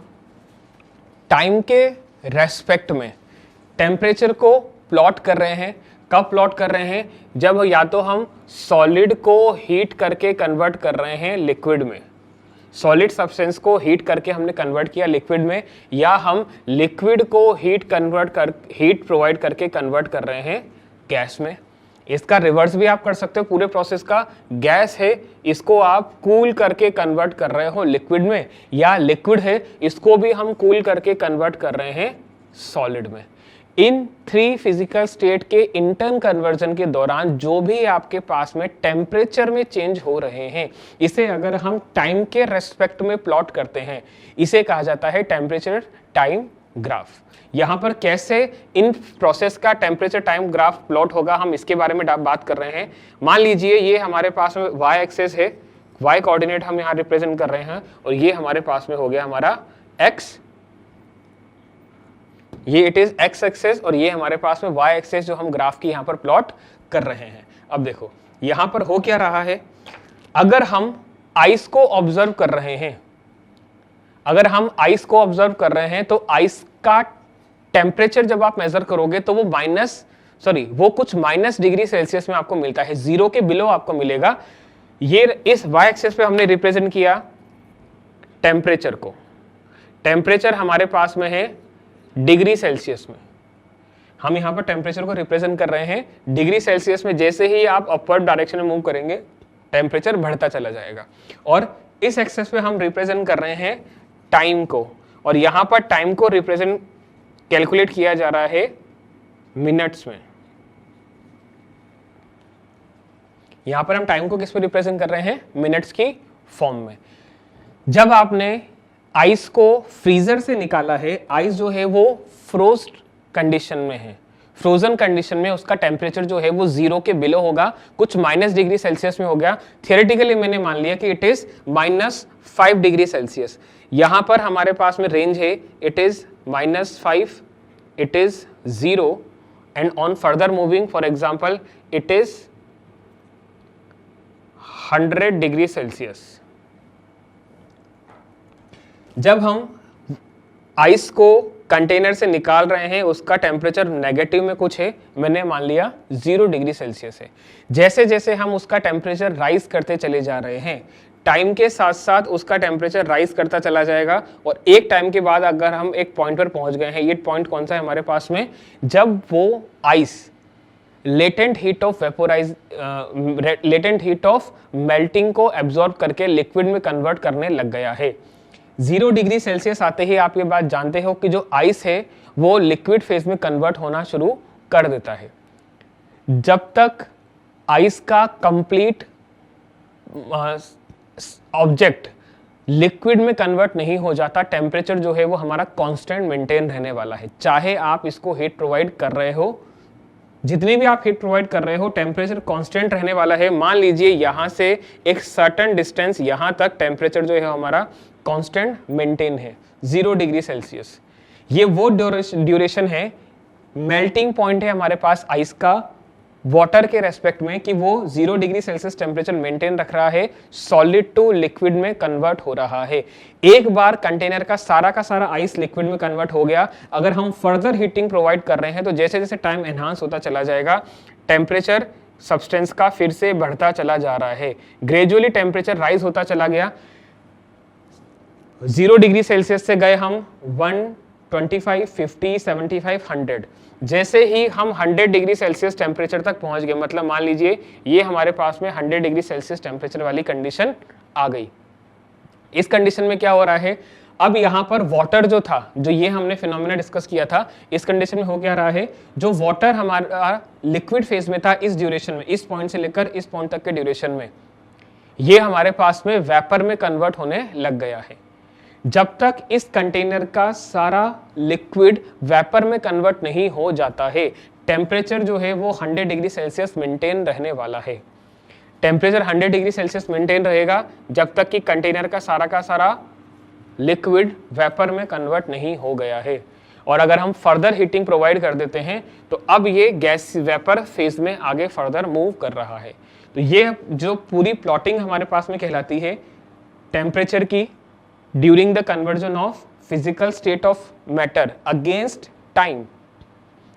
टाइम के रेस्पेक्ट में टेम्परेचर को प्लॉट कर रहे हैं। कब प्लॉट कर रहे हैं, जब या तो हम सॉलिड को हीट करके कन्वर्ट कर रहे हैं लिक्विड में, सॉलिड सब्सटेंस को हीट करके हमने कन्वर्ट किया लिक्विड में, या हम लिक्विड को हीट प्रोवाइड करके कन्वर्ट कर रहे हैं गैस में। इसका रिवर्स भी आप कर सकते हो पूरे प्रोसेस का। गैस है, इसको आप कूल करके कन्वर्ट कर रहे हो लिक्विड में, या लिक्विड है, इसको भी हम कूल करके कन्वर्ट कर रहे हैं सॉलिड में। इन 3 फिजिकल स्टेट के इंटर्न कन्वर्जन के दौरान जो भी आपके पास में टेम्परेचर में चेंज हो रहे हैं, इसे अगर हम टाइम के रेस्पेक्ट में प्लॉट करते हैं, इसे कहा जाता है टेम्परेचर टाइम ग्राफ। यहां पर कैसे इन प्रोसेस का टेम्परेचर टाइम ग्राफ प्लॉट होगा, हम इसके बारे में बात कर रहे हैं। मान लीजिए ये हमारे पास में y एक्सेस है, y कोऑर्डिनेट हम यहां रिप्रेजेंट कर रहे हैं, और ये हमारे पास में हो गया हमारा x, ये इट इज x एक्सेस, और ये हमारे पास में y एक्सेस जो हम ग्राफ की यहां पर प्लॉट कर रहे हैं। अब देखो यहां पर हो क्या रहा है, अगर हम आइस को ऑब्जर्व कर रहे हैं, अगर हम आइस को ऑब्जर्व कर रहे हैं तो आइस का टेम्परेचर जब आप मेजर करोगे तो वो कुछ माइनस डिग्री सेल्सियस में आपको मिलता है, 0 के बिलो आपको मिलेगा। ये इस y एक्सेस पे हमने रिप्रेजेंट किया टेम्परेचर को, टेम्परेचर हमारे पास में है डिग्री सेल्सियस में, हम यहां पर टेम्परेचर को रिप्रेजेंट कर रहे हैं डिग्री सेल्सियस में। जैसे ही आप अपवर्ड डायरेक्शन में मूव करेंगे टेम्परेचर बढ़ता चला जाएगा। और इस एक्सेस पे हम रिप्रेजेंट कर रहे हैं टाइम को, और यहां पर टाइम को रिप्रेजेंट कैलकुलेट किया जा रहा है मिनट्स में। यहां पर हम टाइम को किस पे रिप्रेजेंट कर रहे हैं, मिनट्स की फॉर्म में। जब आपने आइस को फ्रीजर से निकाला है, आइस जो है वो फ्रोज्ड कंडीशन में है, फ्रोजन कंडीशन में उसका टेम्परेचर जो है वो 0 के बिलो होगा, कुछ माइनस डिग्री सेल्सियस में हो गया। थियोरेटिकली मैंने मान लिया कि इट इज -5 डिग्री सेल्सियस। यहां पर हमारे पास में रेंज है, it is -5, it is 0, and on further moving for example it is 100 degree Celsius. जब हम आइस को कंटेनर से निकाल रहे हैं, उसका टेम्परेचर नेगेटिव में कुछ है, मैंने मान लिया 0 डिग्री सेल्सियस है। जैसे जैसे हम उसका टेम्परेचर राइज करते चले जा रहे हैं, टाइम के साथ साथ उसका टेम्परेचर राइज करता चला जाएगा, और एक टाइम के बाद अगर हम एक पॉइंट पर पहुंच गए हैं, ये पॉइंट कौन सा है हमारे पास में, जब वो ice latent heat of melting को एब्जॉर्ब करके लिक्विड में कन्वर्ट करने लग गया है। 0 डिग्री सेल्सियस आते ही आप ये बात जानते हो कि जो आइस है वो लिक्विड फेज में कन्वर्ट होना शुरू कर देता है। जब तक आइस का कंप्लीट ऑब्जेक्ट लिक्विड में कन्वर्ट नहीं हो जाता, टेम्परेचर जो है वो हमारा कांस्टेंट मेंटेन रहने वाला है, चाहे आप इसको हीट प्रोवाइड कर रहे हो जितनी भी आप हीट प्रोवाइड कर रहे हो टेम्परेचर कांस्टेंट रहने वाला है। मान लीजिए यहां से एक सर्टेन डिस्टेंस यहां तक टेम्परेचर जो है हमारा कांस्टेंट मेंटेन है 0 डिग्री सेल्सियस। ये वो ड्यूरेशन है, मेल्टिंग पॉइंट है हमारे पास आइस का वाटर के रेस्पेक्ट में कि वो 0 डिग्री सेल्सियस टेम्परेचर मेंटेन रख रहा है, सॉलिड टू लिक्विड में कन्वर्ट हो रहा है। एक बार कंटेनर का सारा आइस लिक्विड में कन्वर्ट हो गया, अगर हम फर्दर हीटिंग प्रोवाइड कर रहे हैं तो जैसे जैसे टाइम एनहांस होता चला जाएगा टेम्परेचर सब्सटेंस का फिर से बढ़ता चला जा रहा है। ग्रेजुअली टेम्परेचर राइज होता चला गया, 0 डिग्री सेल्सियस से गए हम 125, 50, 75, 100। जैसे ही हम 100 डिग्री सेल्सियस टेम्परेचर तक पहुंच गए, मतलब मान लीजिए ये हमारे पास में 100 डिग्री सेल्सियस टेम्परेचर वाली कंडीशन आ गई। इस कंडीशन में क्या हो रहा है, अब यहाँ पर वाटर जो था, जो ये हमने फिनोमेना डिस्कस किया था, इस कंडीशन में हो क्या रहा है, जो वाटर हमारा लिक्विड फेज में था इस ड्यूरेशन में, इस पॉइंट से लेकर इस पॉइंट तक के ड्यूरेशन में, ये हमारे पास में वेपर में कन्वर्ट होने लग गया है। जब तक इस कंटेनर का सारा लिक्विड वेपर में कन्वर्ट नहीं हो जाता है, टेम्परेचर जो है वो 100 डिग्री सेल्सियस मेंटेन रहने वाला है। टेम्परेचर 100 डिग्री सेल्सियस मेंटेन रहेगा जब तक कि कंटेनर का सारा लिक्विड वेपर में कन्वर्ट नहीं हो गया है। और अगर हम फर्दर हीटिंग प्रोवाइड कर देते हैं तो अब ये गैस वेपर फेज में आगे फर्दर मूव कर रहा है। तो ये जो पूरी प्लॉटिंग हमारे पास में कहलाती है टेम्परेचर की during the conversion of physical state of matter against time.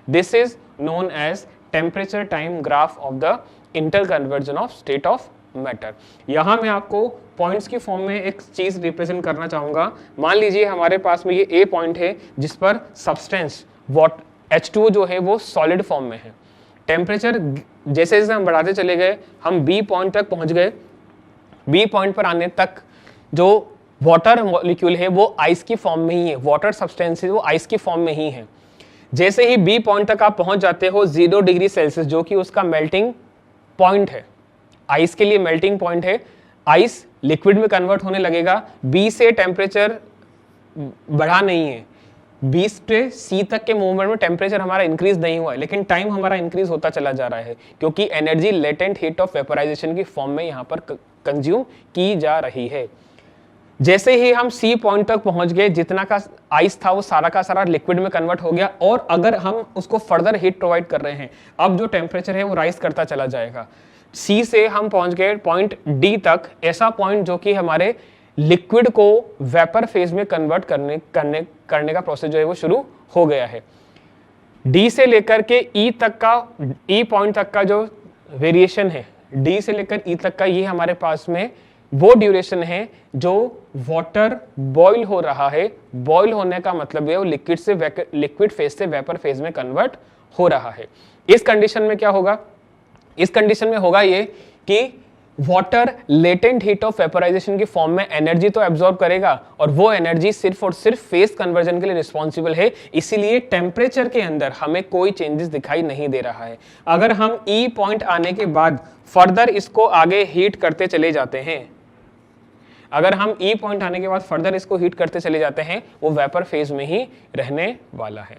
This is known as temperature time graph of the interconversion of state of matter. यहाँ मैं आपको पॉइंट्स की फॉर्म में एक चीज रिप्रेजेंट करना चाहूंगा। मान लीजिए हमारे पास में ये ए पॉइंट है जिस पर सब्सटेंस H2O जो है वो सॉलिड फॉर्म में है। टेम्परेचर जैसे जैसे हम बढ़ाते चले गए, हम बी पॉइंट तक पहुंच गए। बी पॉइंट पर आने तक जो वाटर मॉलिक्यूल है वो आइस की फॉर्म में ही है, वाटर सब्सटेंस है वो आइस की फॉर्म में ही है। जैसे ही बी पॉइंट तक आप पहुंच जाते हो 0 डिग्री सेल्सियस, जो कि उसका मेल्टिंग पॉइंट है, आइस के लिए मेल्टिंग पॉइंट है, आइस लिक्विड में कन्वर्ट होने लगेगा। बी से टेम्परेचर बढ़ा नहीं है, बी से सी तक के मूवमेंट में टेम्परेचर हमारा इंक्रीज नहीं हुआ है, लेकिन टाइम हमारा इंक्रीज होता चला जा रहा है क्योंकि energy latent heat of vaporisation की फॉर्म में यहाँ पर कंज्यूम की जा रही है। जैसे ही हम सी पॉइंट तक पहुंच गए, जितना का आइस था वो सारा का सारा लिक्विड में कन्वर्ट हो गया। और अगर हम उसको फर्दर हीट प्रोवाइड कर रहे हैं, अब जो टेम्परेचर है वो राइज करता चला जाएगा। सी से हम पहुंच गए पॉइंट डी तक, ऐसा पॉइंट जो कि हमारे लिक्विड को वेपर फेज में कन्वर्ट करने का प्रोसेस जो है वो शुरू हो गया है। डी से लेकर के ई तक का, ई पॉइंट तक का जो वेरिएशन है, डी से लेकर ई तक का, ये हमारे पास में वो ड्यूरेशन है जो वाटर बॉईल हो रहा है। बॉईल होने का मतलब है वो लिक्विड फेज से वेपर फेज में कन्वर्ट हो रहा है। इस कंडीशन में क्या होगा, इस कंडीशन में होगा ये कि water latent heat of vaporisation की फॉर्म में एनर्जी तो एब्जॉर्ब करेगा और वो एनर्जी सिर्फ और सिर्फ फेज कन्वर्जन के लिए रिस्पॉन्सिबल है। इसीलिए टेम्परेचर के अंदर हमें कोई चेंजेस दिखाई नहीं दे रहा है। अगर हम ई पॉइंट आने के बाद फर्दर इसको आगे हीट करते चले जाते हैं, अगर हम ई पॉइंट आने के बाद फर्दर इसको हीट करते चले जाते हैं, वो वेपर फेज में ही रहने वाला है।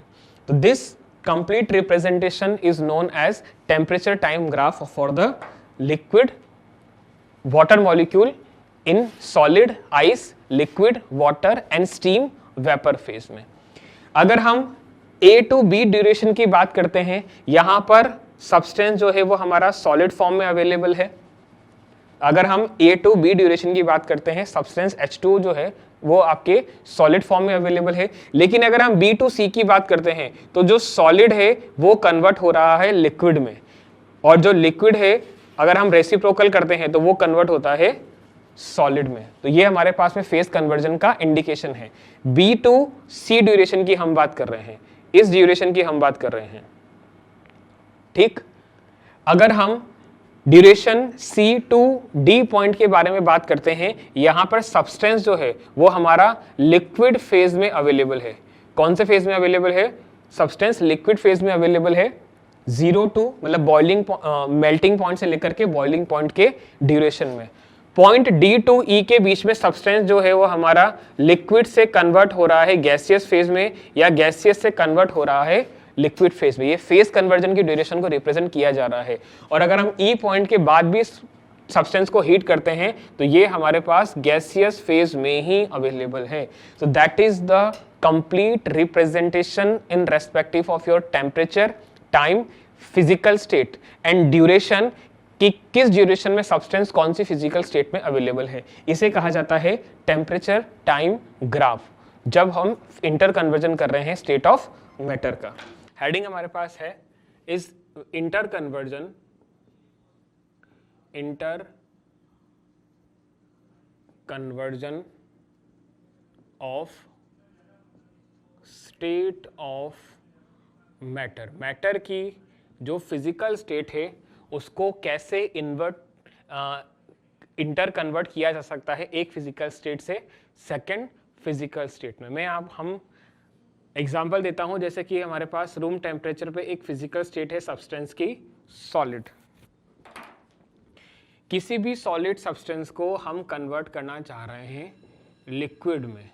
तो this complete representation is known as temperature time graph for the liquid water molecule in solid, ice, liquid, water and steam vapor phase में। अगर हम A to B ड्यूरेशन की बात करते हैं, यहां पर सब्सटेंस जो है वो हमारा सॉलिड फॉर्म में अवेलेबल है। अगर हम A to B ड्यूरेशन की बात करते हैं, सब्सटेंस H2O जो है वो आपके सॉलिड फॉर्म में अवेलेबल है। लेकिन अगर हम B to C की बात करते हैं तो जो सॉलिड है वो कन्वर्ट हो रहा है लिक्विड में, और जो लिक्विड है अगर हम रेसिप्रोकल करते हैं तो वो कन्वर्ट होता है सॉलिड में। तो ये हमारे पास में फेज कन्वर्जन का इंडिकेशन है। बी टू सी ड्यूरेशन की हम बात कर रहे हैं, इस ड्यूरेशन की हम बात कर रहे हैं, ठीक। अगर हम duration C to D point के बारे में बात करते हैं, यहां पर सब्सटेंस जो है वो हमारा लिक्विड फेज में अवेलेबल है। कौन से फेज में अवेलेबल है? सब्सटेंस लिक्विड फेज में अवेलेबल है। 0 टू मतलब बॉइलिंग मेल्टिंग पॉइंट से लेकर के बॉइलिंग पॉइंट के ड्यूरेशन में। पॉइंट डी टू ई के बीच में सब्सटेंस जो है वो हमारा लिक्विड से कन्वर्ट हो रहा है गैसियस फेज में, या गैसियस से कन्वर्ट हो रहा है लिक्विड फेज में। ये फेज कन्वर्जन की ड्यूरेशन को रिप्रेजेंट किया जा रहा है। और अगर हम ई पॉइंट के बाद भी सब्सटेंस को हीट करते हैं तो ये हमारे पास गैसियस फेज में ही अवेलेबल है। So that is the complete representation in respective of your temperature, time, physical state and duration, कि किस ड्यूरेशन में सब्सटेंस कौन सी फिजिकल स्टेट में अवेलेबल है। इसे कहा जाता है टेम्परेचर टाइम ग्राफ, जब हम इंटर कन्वर्जन कर रहे हैं स्टेट ऑफ मैटर का। हेडिंग हमारे पास है is inter conversion of state of matter. Matter की जो फिजिकल स्टेट है उसको कैसे इंटर कन्वर्ट किया जा सकता है एक फिजिकल स्टेट से सेकंड फिजिकल स्टेट में। हम एग्जांपल देता हूं, जैसे कि हमारे पास रूम टेम्परेचर पे एक फिजिकल स्टेट है सब्सटेंस की सॉलिड। किसी भी सॉलिड सब्सटेंस को हम कन्वर्ट करना चाह रहे हैं लिक्विड में।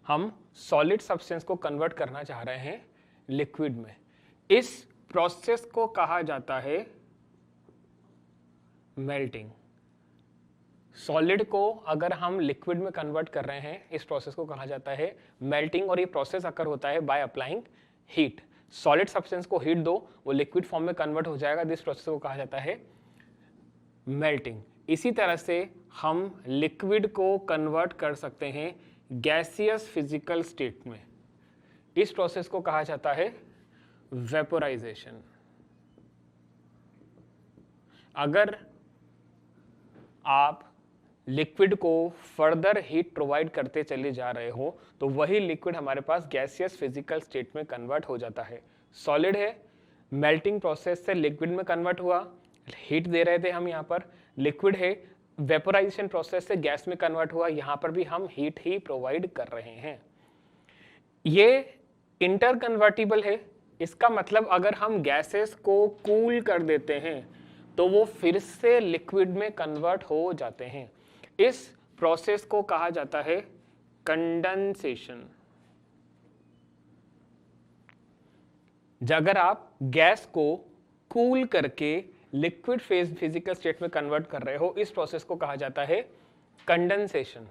हम सॉलिड सब्सटेंस को कन्वर्ट करना चाह रहे हैं लिक्विड में। इस प्रोसेस को कहा जाता है मेल्टिंग। सॉलिड को अगर हम लिक्विड में कन्वर्ट कर रहे हैं, इस प्रोसेस को कहा जाता है मेल्टिंग। और ये प्रोसेस अकर होता है by applying heat. Solid substance को हीट दो, वो लिक्विड फॉर्म में कन्वर्ट हो जाएगा। दिस प्रोसेस को कहा जाता है मेल्टिंग। इसी तरह से हम लिक्विड को कन्वर्ट कर सकते हैं गैसियस फिजिकल स्टेट में। इस प्रोसेस को कहा जाता है वेपोराइजेशन। अगर आप लिक्विड को फर्दर हीट प्रोवाइड करते चले जा रहे हो तो वही लिक्विड हमारे पास गैसियस फिजिकल स्टेट में कन्वर्ट हो जाता है। सॉलिड है, मेल्टिंग प्रोसेस से लिक्विड में कन्वर्ट हुआ, हीट दे रहे थे हम यहाँ पर। लिक्विड है, वेपोराइजेशन प्रोसेस से गैस में कन्वर्ट हुआ, यहाँ पर भी हम हीट ही प्रोवाइड कर रहे हैं। ये इंटर कन्वर्टिबल है। इसका मतलब अगर हम गैसेस को कूल कर देते हैं तो वो फिर से लिक्विड में कन्वर्ट हो जाते हैं। इस प्रोसेस को कहा जाता है कंडेंसेशन। अगर आप गैस को कूल करके लिक्विड फेज फिजिकल स्टेट में कन्वर्ट कर रहे हो, इस प्रोसेस को कहा जाता है कंडेंसेशन।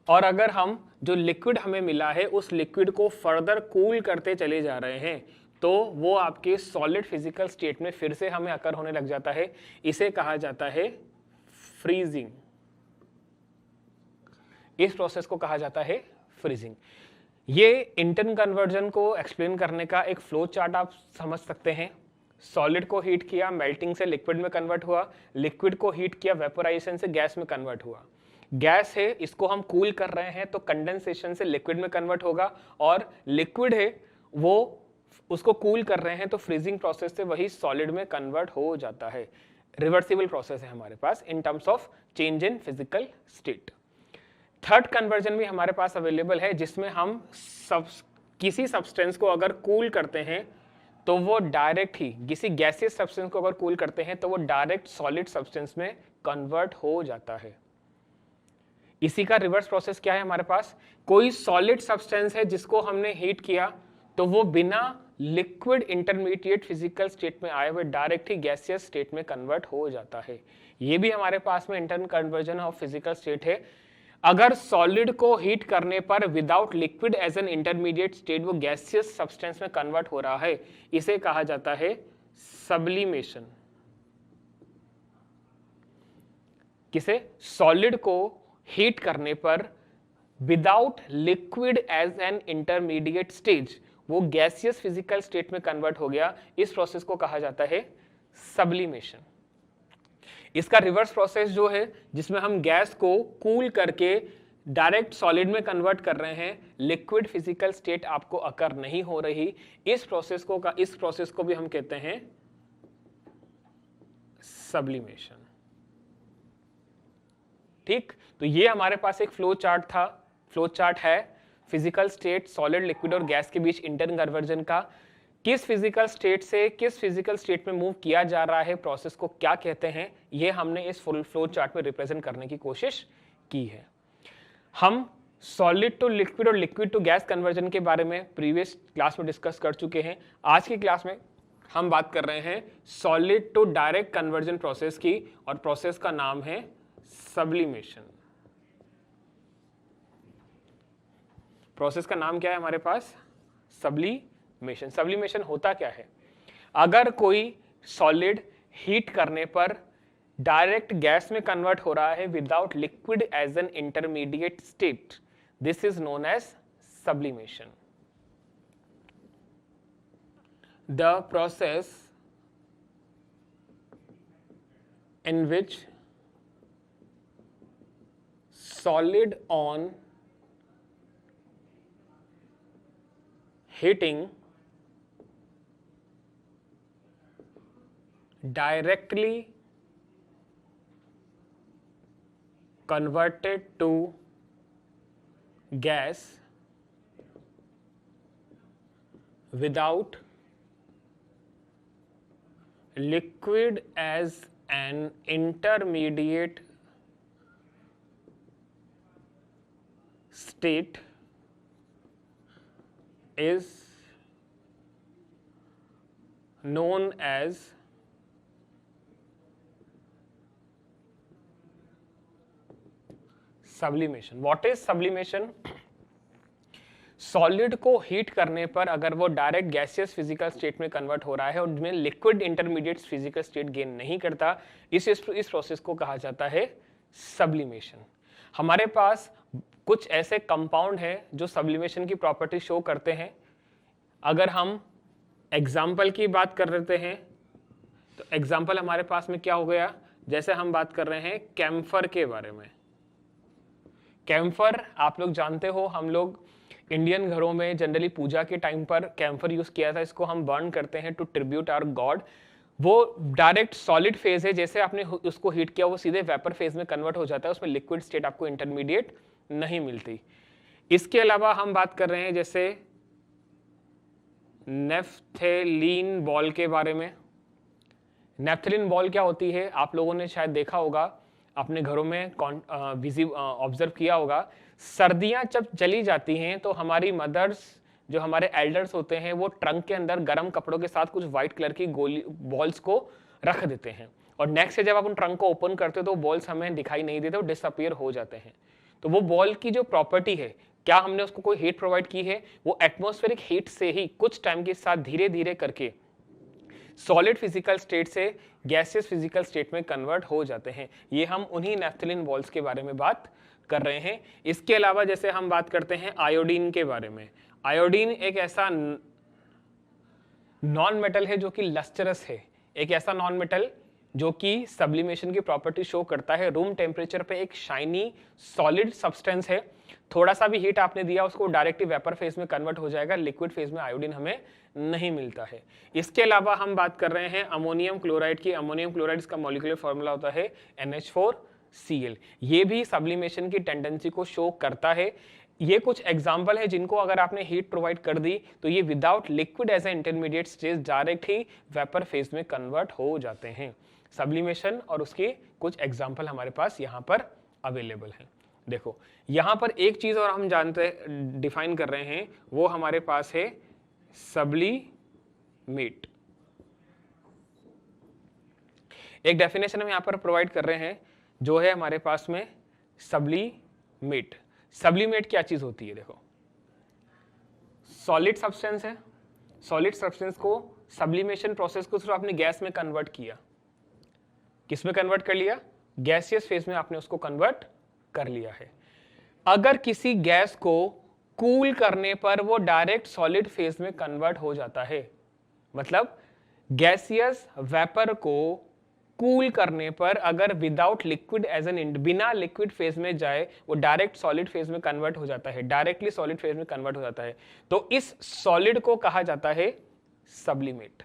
और अगर हम जो लिक्विड हमें मिला है उस लिक्विड को फर्दर कूल करते चले जा रहे हैं तो वो आपके सॉलिड फिजिकल स्टेट में फिर से हमें अकर होने लग जाता है। इसे कहा जाता है फ्रीजिंग। इस प्रोसेस को कहा जाता है फ्रीजिंग। ये इंटर कन्वर्जन को एक्सप्लेन करने का एक फ्लो चार्ट आप समझ सकते हैं। सॉलिड को हीट किया, मेल्टिंग से लिक्विड में कन्वर्ट हुआ, लिक्विड को हीट किया, वेपोराइजेशन से गैस में कन्वर्ट हुआ। गैस है, इसको हम कूल कर रहे हैं तो कंडेंसेशन से लिक्विड में कन्वर्ट होगा, और लिक्विड है वो उसको कूल कर रहे हैं तो फ्रीजिंग प्रोसेस से वही सॉलिड में कन्वर्ट हो जाता है। रिवर्सिबल प्रोसेस है हमारे पास in terms of change in physical state. Third conversion भी हमारे पास अवेलेबल है, जिसमें हम किसी सब्सटेंस को अगर कूल करते हैं तो वो डायरेक्ट ही, किसी गैसियस सब्सटेंस को अगर कूल करते हैं तो वो डायरेक्ट सॉलिड सब्सटेंस में कन्वर्ट हो जाता है। इसी का रिवर्स प्रोसेस क्या है हमारे पास? कोई सॉलिड सब्सटेंस है जिसको हमने हीट किया तो वो बिना लिक्विड इंटरमीडिएट फिजिकल स्टेट में आए हुए डायरेक्ट ही गैसियस स्टेट में कन्वर्ट हो जाता है। ये भी हमारे पास में interconversion of physical state है। अगर सॉलिड को हीट करने पर without liquid as an intermediate state वो गैसियस सब्सटेंस में कन्वर्ट हो रहा है, इसे कहा जाता है सब्लिमेशन। किसे? सॉलिड को हीट करने पर without liquid as an intermediate stage वो गैसियस फिजिकल स्टेट में कन्वर्ट हो गया। इस प्रोसेस को कहा जाता है सब्लिमेशन। इसका रिवर्स प्रोसेस जो है, जिसमें हम गैस को कूल करके डायरेक्ट सॉलिड में कन्वर्ट कर रहे हैं, लिक्विड फिजिकल स्टेट आपको अकर नहीं हो रही, इस प्रोसेस को भी हम कहते हैं सब्लिमेशन। ठीक, तो ये हमारे पास एक फ्लो चार्ट है फिजिकल स्टेट, सॉलिड, लिक्विड और गैस के बीच इंटर कन्वर्जन का। किस फिजिकल स्टेट से किस फिजिकल स्टेट में मूव किया जा रहा है, प्रोसेस को क्या कहते हैं, ये हमने इस फुल फ्लो चार्ट में रिप्रेजेंट करने की कोशिश की है। हम सॉलिड टू लिक्विड और लिक्विड टू गैस कन्वर्जन के बारे में प्रीवियस क्लास में डिस्कस कर चुके हैं। आज की क्लास में हम बात कर रहे हैं solid to direct conversion process की, और प्रोसेस का नाम है सब्लिमेशन। प्रोसेस का नाम क्या है हमारे पास? सब्लिमेशन। सब्लिमेशन होता क्या है? अगर कोई सॉलिड हीट करने पर डायरेक्ट गैस में कन्वर्ट हो रहा है without liquid as an intermediate state, this is known as sublimation. The process in which solid on heating directly converted to gas without liquid as an intermediate state is known as sublimation. What is sublimation? Solid को heat करने पर अगर वो direct gaseous physical state में convert हो रहा है और उसमें liquid intermediate physical state gain नहीं करता, इस प्रोसेस को कहा जाता है सब्लिमेशन। हमारे पास कुछ ऐसे कंपाउंड हैं जो सब्लिमेशन की प्रॉपर्टी शो करते हैं। अगर हम एग्जाम्पल की बात कर रहे हैं तो एग्जाम्पल हमारे पास में क्या हो गया? जैसे हम बात कर रहे हैं कैम्फर के बारे में। कैम्फर आप लोग जानते हो, हम लोग इंडियन घरों में जनरली पूजा के टाइम पर कैम्फर यूज किया था। इसको हम बर्न करते हैं टू ट्रिब्यूट आवर गॉड। वो डायरेक्ट सॉलिड फेज है, जैसे आपने उसको हीट किया वो सीधे वेपर फेज में कन्वर्ट हो जाता है, उसमें लिक्विड स्टेट आपको इंटरमीडिएट नहीं मिलती। इसके अलावा हम बात कर रहे हैं जैसे नेफ्थेलीन बॉल के बारे में। नेफ्थेलीन बॉल क्या होती है? आप लोगों ने शायद देखा होगा, अपने घरों में ऑब्जर्व किया होगा। सर्दियां जब चली जाती हैं तो हमारी मदर्स, जो हमारे एल्डर्स होते हैं, वो ट्रंक के अंदर गर्म कपड़ों के साथ कुछ व्हाइट कलर की गोली बॉल्स को रख देते हैं, और नेक्स्ट से जब आप उन ट्रंक को ओपन करते हो तो बॉल्स हमें दिखाई नहीं देते, वो डिसअपियर हो जाते हैं। तो वो बॉल की जो प्रॉपर्टी है, क्या हमने उसको कोई हीट प्रोवाइड की है? वो एटमॉस्फेरिक हीट से ही कुछ टाइम के साथ धीरे धीरे करके सॉलिड फिजिकल स्टेट से गैसियस फिजिकल स्टेट में कन्वर्ट हो जाते हैं। ये हम उन्हीं नेफ्थेलिन बॉल्स के बारे में बात कर रहे हैं। इसके अलावा जैसे हम बात करते हैं आयोडीन के बारे में। आयोडीन एक ऐसा नॉन मेटल है जो कि लस्टरस है, एक ऐसा नॉन मेटल जो कि सब्लिमेशन की प्रॉपर्टी शो करता है। रूम टेम्परेचर पे एक शाइनी सॉलिड सब्सटेंस है, थोड़ा सा भी हीट आपने दिया उसको डायरेक्टली वेपर फेज में कन्वर्ट हो जाएगा, लिक्विड फेज में आयोडीन हमें नहीं मिलता है। इसके अलावा हम बात कर रहे हैं अमोनियम क्लोराइड की। अमोनियम क्लोराइड का मॉलिक्यूलर फॉर्मूला होता है NH4Cl। ये भी सब्लिमेशन की टेंडेंसी को शो करता है। ये कुछ एग्जाम्पल है जिनको अगर आपने हीट प्रोवाइड कर दी तो ये without liquid as a intermediate stage direct ही वेपर फेज में कन्वर्ट हो जाते हैं। सब्लिमेशन और उसके कुछ एग्जाम्पल हमारे पास यहाँ पर अवेलेबल है। देखो यहाँ पर एक चीज और हम जानते डिफाइन कर रहे हैं, वो हमारे पास है सब्लिमेट। एक डेफिनेशन हम यहाँ पर प्रोवाइड कर रहे हैं जो है हमारे पास में सब्लिमेट। सब्लिमेट क्या चीज होती है? देखो, सॉलिड सब्सटेंस है, सॉलिड सब्सटेंस को सब्लिमेशन प्रोसेस को सिर्फ आपने गैस में कन्वर्ट किया। किस में कन्वर्ट कर लिया? गैसियस फेज में आपने उसको कन्वर्ट कर लिया है। अगर किसी गैस को कूल करने पर वो डायरेक्ट सॉलिड फेज में कन्वर्ट हो जाता है, मतलब गैसियस वेपर को कूल करने पर अगर विदाउट लिक्विड एज एन बिना लिक्विड फेज में जाए वो डायरेक्ट सॉलिड फेज में कन्वर्ट हो जाता है, डायरेक्टली सॉलिड फेज में कन्वर्ट हो जाता है, तो इस सॉलिड को कहा जाता है सब्लिमेट।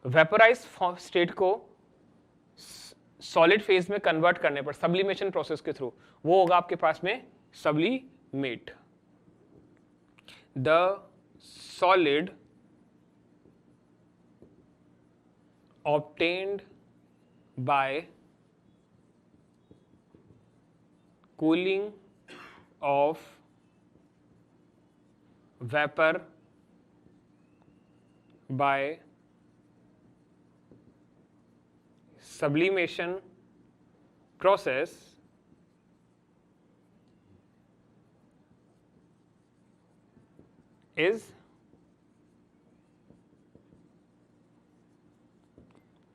वेपराइज स्टेट को सॉलिड फेज में कन्वर्ट करने पर सब्लिमेशन प्रोसेस के थ्रू वो होगा आपके पास में sublimate. The solid obtained by cooling of vapor by sublimation process is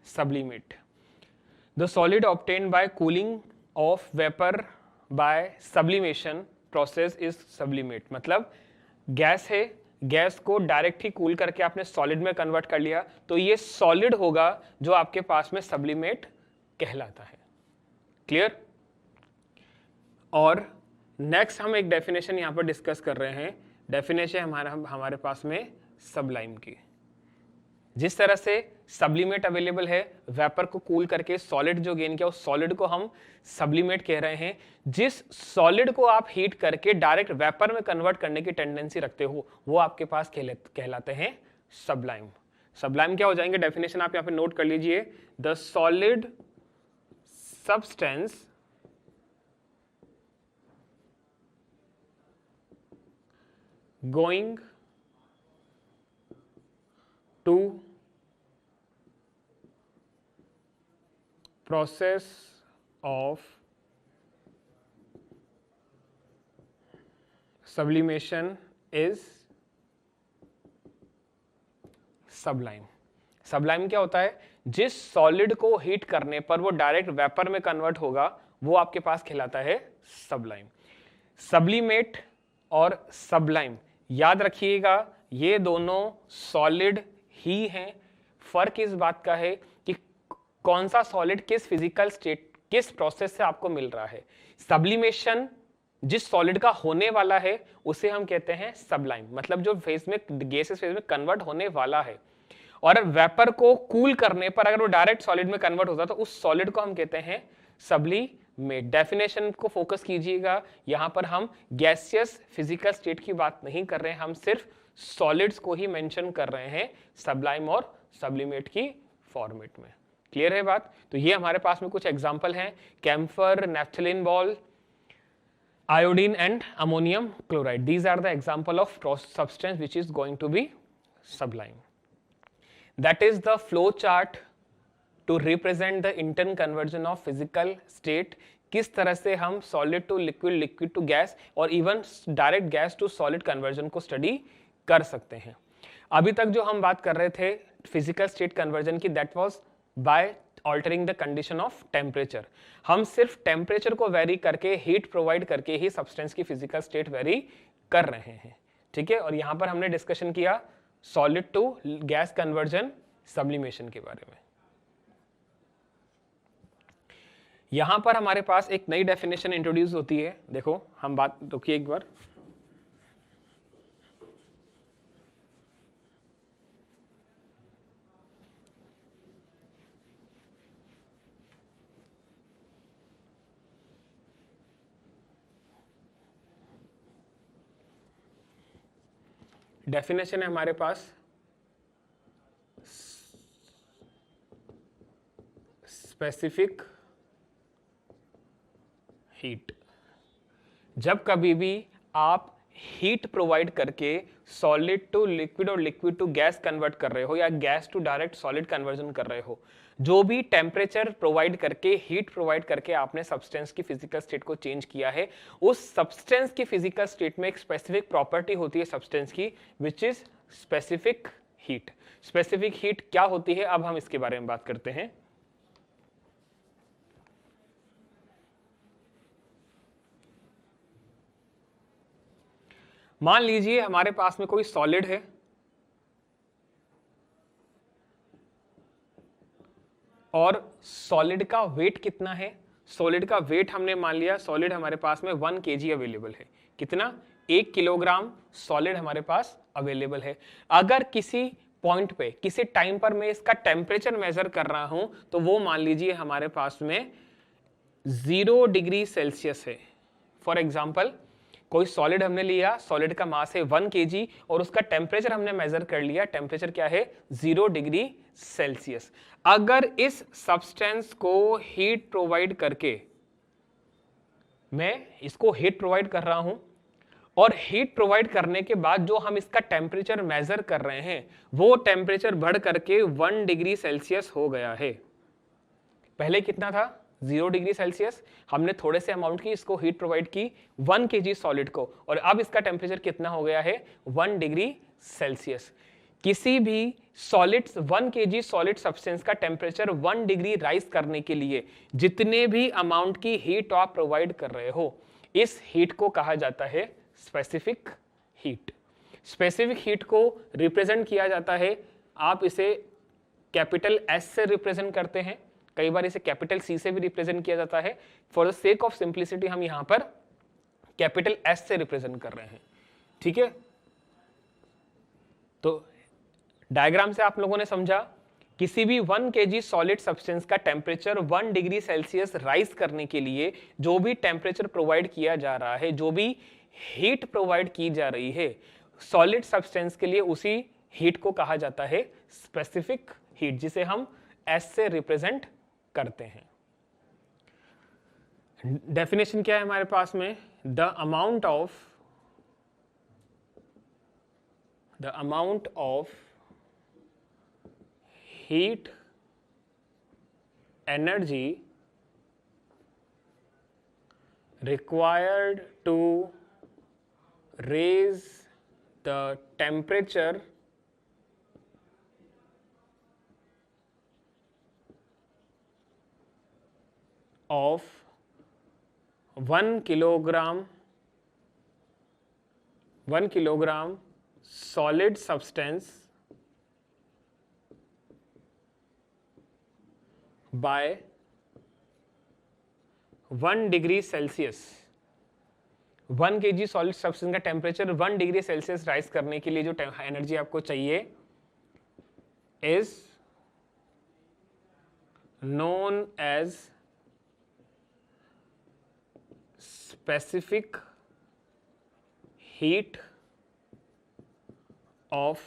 sublimate. The solid obtained by cooling of vapor by sublimation process is sublimate. मतलब gas है, गैस को डायरेक्ट ही cool करके आपने सॉलिड में कन्वर्ट कर लिया, तो ये सॉलिड होगा जो आपके पास में सब्लिमेट कहलाता है. क्लियर? और नेक्स्ट हम एक डेफिनेशन यहां पर डिस्कस कर रहे हैं. डेफिनेशन हमारे पास में सबलाइम की. जिस तरह से सब्लिमेट अवेलेबल है, वेपर को कूल करके सॉलिड जो गेन किया उस सॉलिड को हम सब्लिमेट कह रहे हैं. जिस सॉलिड को आप हीट करके डायरेक्ट वेपर में कन्वर्ट करने की टेंडेंसी रखते हो वो आपके पास कहलाते हैं सबलाइम. सबलाइम क्या हो जाएंगे? डेफिनेशन आप यहां पे नोट कर लीजिए. The solid substance going to process of sublimation is sublime. Sublime क्या होता है? जिस सॉलिड को हीट करने पर वो डायरेक्ट वेपर में कन्वर्ट होगा वो आपके पास कहलाता है सबलाइम. सब्लिमेट और सबलाइम याद रखिएगा, ये दोनों सॉलिड ही हैं. फर्क इस बात का है कि कौन सा सॉलिड किस फिजिकल स्टेट, किस प्रोसेस से आपको मिल रहा है. सब्लिमेशन जिस सॉलिड का होने वाला है उसे हम कहते हैं सबलाइम, मतलब जो फेज में गैसेस फेज में कन्वर्ट होने वाला है. और वेपर को कूल करने पर अगर वो डायरेक्ट सॉलिड में कन्वर्ट होता है तो उस सॉलिड को हम कहते हैं सबलिमेट. डेफिनेशन को फोकस कीजिएगा, यहां पर हम गैसियस फिजिकल स्टेट की बात नहीं कर रहे हैं, हम सिर्फ सॉलिड्स को ही मेंशन कर रहे हैं सबलाइम और सब्लिमेट की फॉर्मेट में. क्लियर है बात? तो ये हमारे पास में कुछ एग्जांपल हैं. Camphor, naphthalene ball, iodine and ammonium chloride. These are the example of substance which is going to be sublime. That is the flow chart to represent the internal conversion of physical state. किस तरह से हम solid to liquid, liquid to gas और even direct gas to solid conversion को study कर सकते हैं. अभी तक जो हम बात कर रहे थे physical state conversion की, that was by altering the condition of temperature. हम सिर्फ temperature को vary करके, heat provide करके ही substance की physical state vary कर रहे हैं. ठीक है? और यहाँ पर हमने discussion किया solid to gas conversion sublimation के बारे में. यहां पर हमारे पास एक नई डेफिनेशन इंट्रोड्यूस होती है. देखो हम बात रुकिए एक बार. डेफिनेशन है हमारे पास स्पेसिफिक हीट. जब कभी भी आप हीट प्रोवाइड करके सॉलिड टू लिक्विड और लिक्विड टू गैस कन्वर्ट कर रहे हो या gas to direct solid conversion कर रहे हो, जो भी टेम्परेचर प्रोवाइड करके, हीट प्रोवाइड करके आपने सब्सटेंस की फिजिकल स्टेट को चेंज किया है, उस सब्सटेंस की फिजिकल स्टेट में एक स्पेसिफिक प्रॉपर्टी होती है सब्सटेंस की, which is specific heat. Specific heat क्या होती है, अब हम इसके बारे में बात करते हैं. मान लीजिए हमारे पास में कोई सॉलिड है और सॉलिड का वेट कितना है. सॉलिड का वेट हमने मान लिया, सॉलिड हमारे पास में 1 kg अवेलेबल है. कितना? 1 किलोग्राम सॉलिड हमारे पास अवेलेबल है. अगर किसी पॉइंट पे, किसी टाइम पर मैं इसका टेम्परेचर मेजर कर रहा हूं तो वो मान लीजिए हमारे पास में 0 डिग्री सेल्सियस है. फॉर एग्जाम्पल कोई सॉलिड हमने लिया, सॉलिड का मास है 1 kg और उसका टेम्परेचर हमने मेजर कर लिया. टेम्परेचर क्या है? 0 डिग्री सेल्सियस. अगर इस सब्सटेंस को हीट प्रोवाइड करके मैं इसको हीट प्रोवाइड कर रहा हूं और हीट प्रोवाइड करने के बाद जो हम इसका टेम्परेचर मेजर कर रहे हैं वो टेम्परेचर बढ़ करके 1 डिग्री सेल्सियस हो गया है। पहले कितना था? 0 डिग्री सेल्सियस। हमने थोड़े से अमाउंट की इसको हीट प्रोवाइड की 1 केजी सॉलिड को, और अब इसका टेम्परेचर कितना हो गया है? 1 डिग्री सेल्सियस। किसी भी सॉलिड 1 केजी सॉलिड सब्सटेंस का टेम्परेचर 1 डिग्री राइज करने के लिए जितने भी अमाउंट की हीट आप प्रोवाइड कर रहे हो, इस हीट को कहा जाता है स्पेसिफिक हीट। स्पेसिफिक हीट को रिप्रेजेंट किया जाता है, आप इसे कैपिटल एस से रिप्रेजेंट करते हैं, कई बार इसे कैपिटल सी से भी रिप्रेजेंट किया जाता है। For the sake of simplicity हम यहां पर कैपिटल एस से रिप्रेजेंट कर रहे हैं, ठीक है। तो डायग्राम से आप लोगों ने समझा, किसी भी 1 केजी सॉलिड सब्सटेंस का टेम्परेचर 1 डिग्री सेल्सियस राइज करने के लिए जो भी टेम्परेचर प्रोवाइड किया जा रहा है, जो भी हीट प्रोवाइड की जा रही है सॉलिड सब्सटेंस के लिए, उसी हीट को कहा जाता है स्पेसिफिक हीट, जिसे हम एस से रिप्रेजेंट करते हैं। डेफिनेशन क्या है हमारे पास में? The amount of heat energy required to raise the temperature of 1 kilogram solid substance by 1 degree Celsius. 1 KG solid substance का टेम्परेचर 1 डिग्री सेल्सियस राइज करने के लिए जो एनर्जी आपको चाहिए is known as specific heat of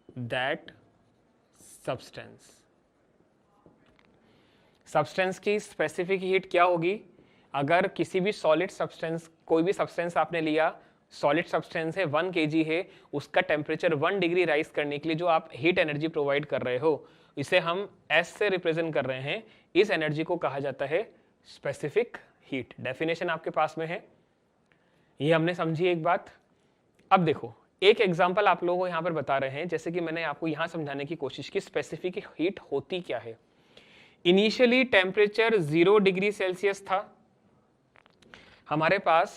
that substance. Substance की specific heat क्या होगी? अगर किसी भी सॉलिड सब्सटेंस, कोई भी सब्सटेंस आपने लिया, सॉलिड सब्सटेंस है, 1 केजी है, उसका टेम्परेचर 1 डिग्री राइज करने के लिए जो आप हीट एनर्जी प्रोवाइड कर रहे हो, इसे हम एस से रिप्रेजेंट कर रहे हैं। इस एनर्जी को कहा जाता है स्पेसिफिक हीट। डेफिनेशन आपके पास में है, ये हमने समझी एक बात। अब देखो, एक एग्जाम्पल आप लोगों को यहां पर बता रहे हैं, जैसे कि मैंने आपको यहां समझाने की कोशिश की स्पेसिफिक हीट होती क्या है। इनिशियली टेम्परेचर 0 डिग्री सेल्सियस था, हमारे पास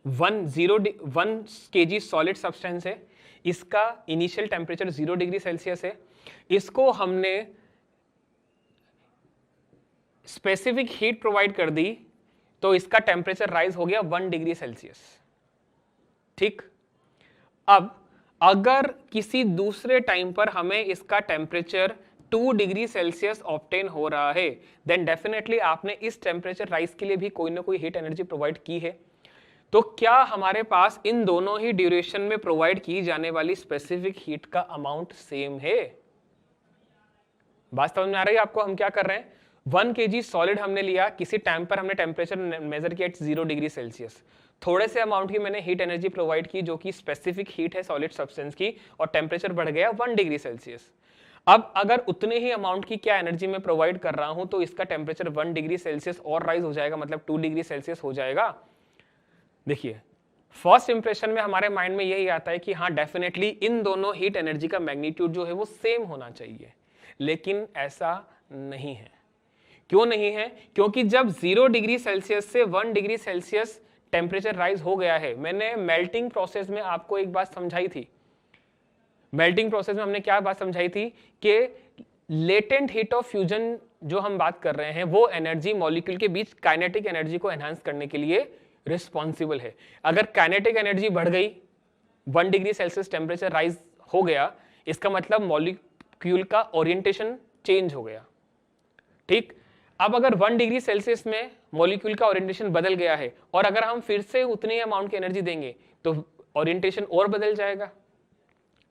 1 केजी सॉलिड सब्सटेंस है, इसका इनिशियल टेम्परेचर 0 डिग्री सेल्सियस है। इसको हमने स्पेसिफिक हीट प्रोवाइड कर दी तो इसका टेम्परेचर राइज हो गया 1 डिग्री सेल्सियस, ठीक। अब अगर किसी दूसरे टाइम पर हमें इसका टेम्परेचर 2 डिग्री सेल्सियस ऑब्टेन हो रहा है, देन डेफिनेटली आपने इस टेम्परेचर राइज के लिए भी कोई ना कोई हीट एनर्जी प्रोवाइड की है। तो क्या हमारे पास इन दोनों ही ड्यूरेशन में प्रोवाइड की जाने वाली स्पेसिफिक हीट का अमाउंट सेम है? बात समझ में आ रही है आपको? हम क्या कर रहे हैं, 1 केजी सॉलिड हमने लिया, किसी टाइम पर हमने टेम्परेचर मेजर किया 0 डिग्री सेल्सियस, थोड़े से अमाउंट की मैंने हीट एनर्जी प्रोवाइड की जो कि स्पेसिफिक हीट है सॉलिड सब्सटेंस की, और टेम्परेचर बढ़ गया 1 डिग्री सेल्सियस। अब अगर उतने ही अमाउंट की क्या एनर्जी मैं प्रोवाइड कर रहा हूं तो इसका टेम्परेचर 1 डिग्री सेल्सियस और राइज हो जाएगा, मतलब 2 डिग्री सेल्सियस हो जाएगा। देखिए, फर्स्ट इंप्रेशन में हमारे माइंड में यही आता है कि हाँ डेफिनेटली इन दोनों हीट एनर्जी का मैग्नीट्यूड जो है वो सेम होना चाहिए, लेकिन ऐसा नहीं है। क्यों नहीं है? क्योंकि जब 0 डिग्री सेल्सियस से 1 डिग्री सेल्सियस टेम्परेचर राइज हो गया है, मैंने मेल्टिंग प्रोसेस में आपको एक बात समझाई थी। मेल्टिंग प्रोसेस में हमने क्या बात समझाई थी कि लेटेंट हीट ऑफ फ्यूजन जो हम बात कर रहे हैं वो एनर्जी मॉलिक्यूल के बीच काइनेटिक एनर्जी को एनहांस करने के लिए रिस्पॉन्सिबल है। अगर काइनेटिक एनर्जी बढ़ गई, 1 डिग्री सेल्सियस टेम्परेचर राइज हो गया, इसका मतलब मॉलिक्यूल का ओरिएंटेशन चेंज हो गया, ठीक। अब अगर 1 डिग्री सेल्सियस में मॉलिक्यूल का ओरिएंटेशन बदल गया है और अगर हम फिर से उतनी अमाउंट की एनर्जी देंगे तो ओरिएंटेशन और बदल जाएगा,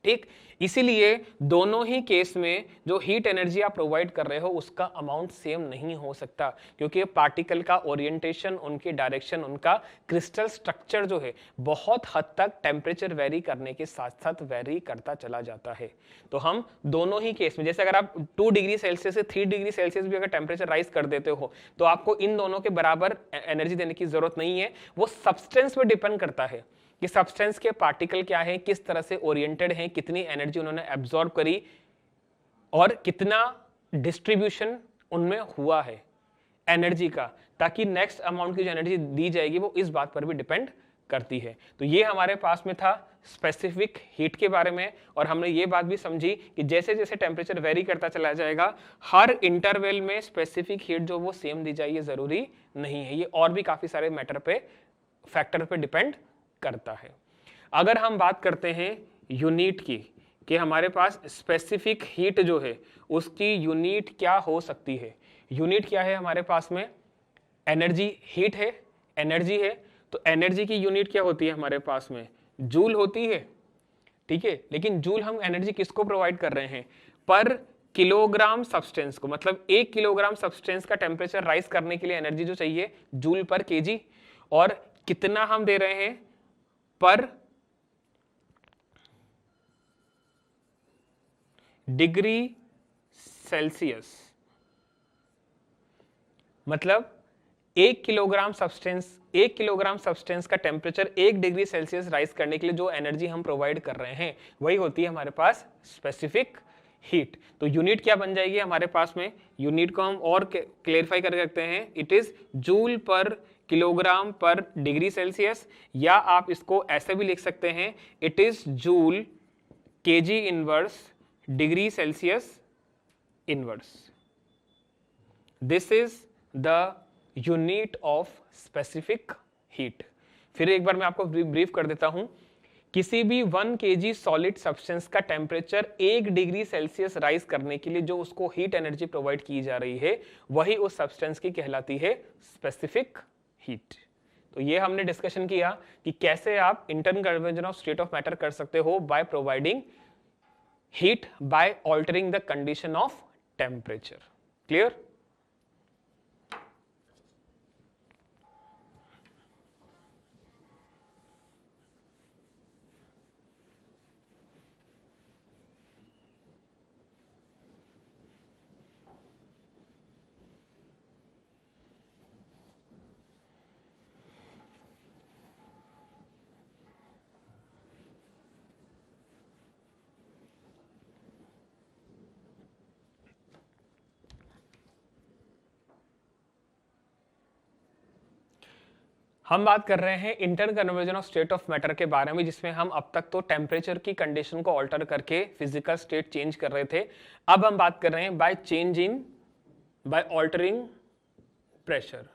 ठीक, इसीलिए दोनों ही केस में जो हीट एनर्जी आप प्रोवाइड कर रहे हो उसका अमाउंट सेम नहीं हो सकता, क्योंकि पार्टिकल का ओरिएंटेशन, उनकी डायरेक्शन, उनका क्रिस्टल स्ट्रक्चर जो है बहुत हद तक टेम्परेचर वेरी करने के साथ साथ वेरी करता चला जाता है। तो हम दोनों ही केस में, जैसे अगर आप 2 डिग्री सेल्सियस से 3 डिग्री सेल्सियस भी अगर टेम्परेचर राइज कर देते हो तो आपको इन दोनों के बराबर एनर्जी देने की जरूरत नहीं है। वो सब्सटेंस पे डिपेंड करता है कि सब्सटेंस के पार्टिकल क्या है, किस तरह से ओरिएंटेड हैं, कितनी एनर्जी उन्होंने एब्जॉर्ब करी और कितना डिस्ट्रीब्यूशन उनमें हुआ है एनर्जी का, ताकि नेक्स्ट अमाउंट की जो एनर्जी दी जाएगी वो इस बात पर भी डिपेंड करती है। तो ये हमारे पास में था स्पेसिफिक हीट के बारे में, और हमने ये बात भी समझी कि जैसे जैसे टेम्परेचर वेरी करता चला जाएगा हर इंटरवल में स्पेसिफिक हीट जो वो सेम दी जाए ये जरूरी नहीं है। ये और भी काफी सारे मैटर पे, फैक्टर पे डिपेंड करता है। अगर हम बात करते हैं यूनिट की, कि हमारे पास स्पेसिफिक हीट जो है उसकी यूनिट क्या हो सकती है। यूनिट क्या है हमारे पास में, एनर्जी, हीट है, एनर्जी है, तो एनर्जी की यूनिट क्या होती है हमारे पास में, जूल होती है। ठीक है, लेकिन जूल हम एनर्जी किसको प्रोवाइड कर रहे हैं, पर किलोग्राम सब्सटेंस को, मतलब 1 किलोग्राम सब्सटेंस का टेम्परेचर राइज करने के लिए एनर्जी जो चाहिए जूल पर केजी, और कितना हम दे रहे हैं पर डिग्री सेल्सियस। मतलब 1 किलोग्राम सब्सटेंस का टेम्परेचर 1 डिग्री सेल्सियस राइज करने के लिए जो एनर्जी हम प्रोवाइड कर रहे हैं वही होती है हमारे पास स्पेसिफिक हीट। तो यूनिट क्या बन जाएगी हमारे पास में, यूनिट को हम और क्लेरिफाई करके रखते हैं, इट इज जूल पर किलोग्राम पर डिग्री सेल्सियस, या आप इसको ऐसे भी लिख सकते हैं, it is joule KG inverse degree Celsius inverse. This is the unit of specific heat. फिर एक बार मैं आपको ब्रीफ कर देता हूं, किसी भी 1 kg सॉलिड सब्सटेंस का टेम्परेचर 1 डिग्री सेल्सियस राइज करने के लिए जो उसको हीट एनर्जी प्रोवाइड की जा रही है वही उस सब्सटेंस की कहलाती है स्पेसिफिक हीट। तो ये हमने डिस्कशन किया कि कैसे आप internal conversion of state of matter कर सकते हो by providing heat bye altering the condition of temperature. Clear? हम बात कर रहे हैं internal conversion of state of matter के बारे में, जिसमें हम अब तक तो टेम्परेचर की कंडीशन को ऑल्टर करके फिजिकल स्टेट चेंज कर रहे थे। अब हम बात कर रहे हैं by altering pressure,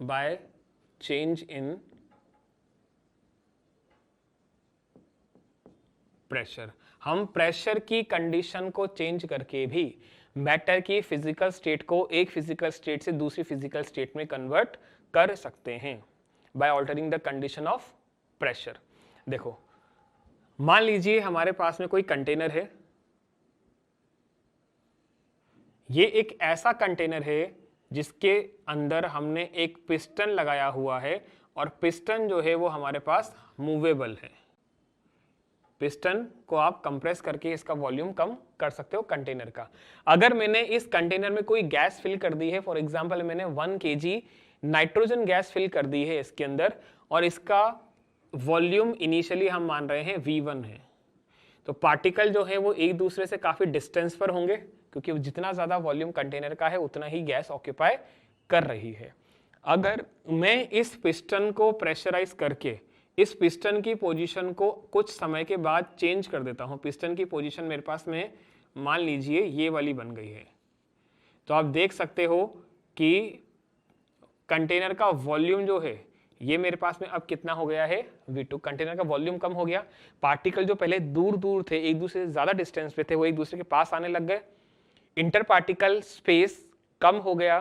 by change in pressure. हम प्रेशर की कंडीशन को चेंज करके भी मैटर की फिजिकल स्टेट को एक फिजिकल स्टेट से दूसरी फिजिकल स्टेट में कन्वर्ट कर सकते हैं by altering the condition of pressure. देखो, मान लीजिए हमारे पास में कोई कंटेनर है, ये एक ऐसा कंटेनर है जिसके अंदर हमने एक पिस्टन लगाया हुआ है, और पिस्टन जो है वो हमारे पास मूवेबल है। पिस्टन को आप कंप्रेस करके इसका वॉल्यूम कम कर सकते हो कंटेनर का। अगर मैंने इस कंटेनर में कोई गैस फिल कर दी है, फॉर एग्जांपल मैंने 1 kg नाइट्रोजन गैस फिल कर दी है इसके अंदर, और इसका वॉल्यूम इनिशियली हम मान रहे हैं V1 है, तो पार्टिकल जो है वो एक दूसरे से काफी डिस्टेंस पर होंगे, क्योंकि जितना ज्यादा वॉल्यूम कंटेनर का है उतना ही गैस ऑक्यूपाई कर रही है। अगर मैं इस पिस्टन को प्रेशराइज करके इस पिस्टन की पोजीशन को कुछ समय के बाद चेंज कर देता हूं, पिस्टन की पोजीशन मेरे पास में मान लीजिए ये वाली बन गई है, तो आप देख सकते हो कि कंटेनर का वॉल्यूम जो है ये मेरे पास में अब कितना हो गया है, V2। कंटेनर का वॉल्यूम कम हो गया, पार्टिकल जो पहले दूर दूर थे, एक दूसरे से ज्यादा डिस्टेंस पे थे, वो एक दूसरे के पास आने लग गए, इंटर पार्टिकल स्पेस कम हो गया,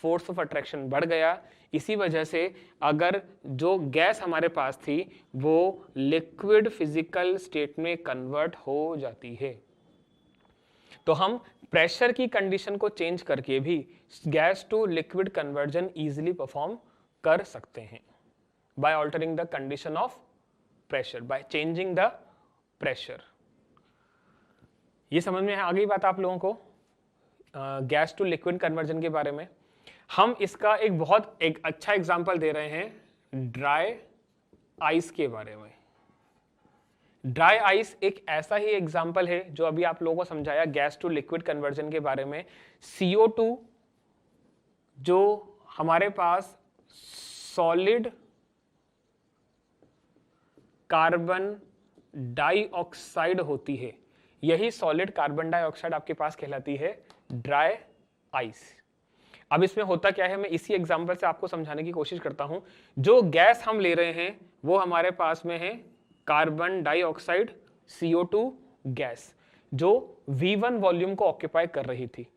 फोर्स ऑफ अट्रैक्शन बढ़ गया। इसी वजह से अगर जो गैस हमारे पास थी वो लिक्विड फिजिकल स्टेट में कन्वर्ट हो जाती है। तो हम प्रेशर की कंडीशन को चेंज करके भी gas to liquid conversion easily perform कर सकते हैं by altering the condition of pressure, by changing the pressure. ये समझ में आ गई बात आप लोगों को गैस टू लिक्विड कन्वर्जन के बारे में। हम इसका एक अच्छा एग्जांपल दे रहे हैं ड्राई आइस के बारे में। ड्राई आइस एक ऐसा ही एग्जाम्पल है जो अभी आप लोगों को समझाया गैस टू लिक्विड कन्वर्जन के बारे में। CO2 जो हमारे पास सॉलिड कार्बन डाइऑक्साइड होती है, यही सॉलिड कार्बन डाइऑक्साइड आपके पास कहलाती है ड्राई आइस। अब इसमें होता क्या है, मैं इसी एग्जांपल से आपको समझाने की कोशिश करता हूं। जो गैस हम ले रहे हैं वो हमारे पास में है कार्बन डाइऑक्साइड CO2 गैस, जो V1 वॉल्यूम को ऑक्यूपाई कर रही थी।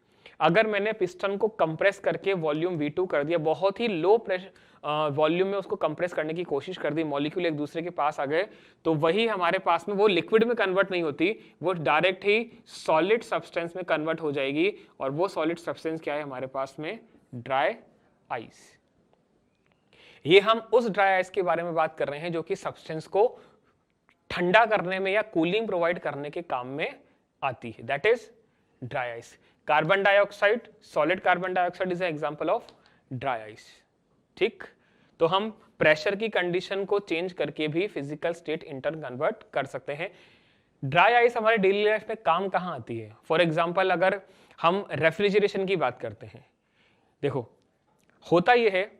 अगर मैंने पिस्टन को कंप्रेस करके वॉल्यूम V2 कर दिया, बहुत ही लो प्रेशर वॉल्यूम में उसको कंप्रेस करने की कोशिश कर दी, मॉलिक्यूल एक दूसरे के पास आ गए, तो वही हमारे पास में वो लिक्विड में कन्वर्ट नहीं होती, वो डायरेक्ट ही सॉलिड सब्सटेंस में कन्वर्ट हो जाएगी। और वो सॉलिड सब्सटेंस क्या है हमारे पास में, ड्राई आइस। ये हम उस ड्राई आइस के बारे में बात कर रहे हैं जो कि सब्सटेंस को ठंडा करने में या कूलिंग प्रोवाइड करने के काम में आती है, that is dry ice. Carbon dioxide, solid carbon dioxide is an example of dry ice. ठीक, तो हम प्रेशर की कंडीशन को चेंज करके भी फिजिकल स्टेट इंटर कन्वर्ट कर सकते हैं। ड्राई आइस हमारे डेली लाइफ में काम कहां आती है? फॉर एग्जांपल अगर हम रेफ्रिजरेशन की बात करते हैं, देखो होता यह है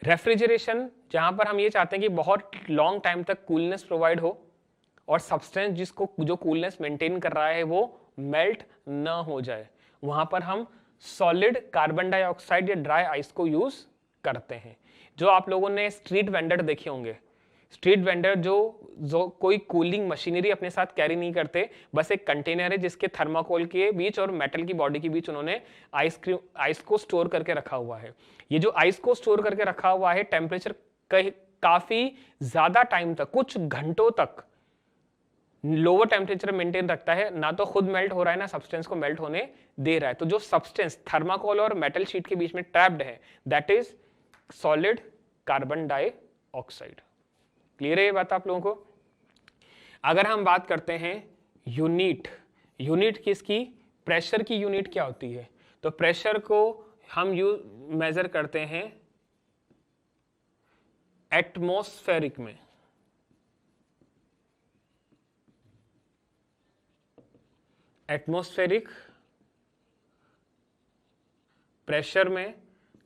रेफ्रिजरेशन जहां पर हम ये चाहते हैं कि बहुत लॉन्ग टाइम तक कूलनेस प्रोवाइड हो और सब्सटेंस जिसको जो कूलनेस मेंटेन कर रहा है वो मेल्ट ना हो जाए, वहां पर हम सॉलिड कार्बन डाइऑक्साइड या ड्राई आइस को यूज करते हैं। जो आप लोगों ने स्ट्रीट वेंडर देखे होंगे, स्ट्रीट वेंडर जो कोई कूलिंग मशीनरी अपने साथ कैरी नहीं करते, बस एक कंटेनर है जिसके थर्माकोल के बीच और मेटल की बॉडी के बीच उन्होंने आइस को स्टोर करके रखा हुआ है। ये जो आइस को स्टोर करके रखा हुआ है टेम्परेचर काफी ज्यादा टाइम तक, कुछ घंटों तक लोअर टेम्परेचर मेंटेन रखता है, ना तो खुद मेल्ट हो रहा है ना सब्सटेंस को मेल्ट होने दे रहा है। तो जो सब्सटेंस थर्माकोल और मेटल शीट के बीच में ट्रैप्ड है, that is solid carbon dioxide. Clear है ये बात आप लोगों को? अगर हम बात करते हैं यूनिट किसकी, प्रेशर की यूनिट क्या होती है? तो प्रेशर को हम मेजर करते हैं एटमॉस्फेरिक में। एटमॉस्फेरिक प्रेशर में,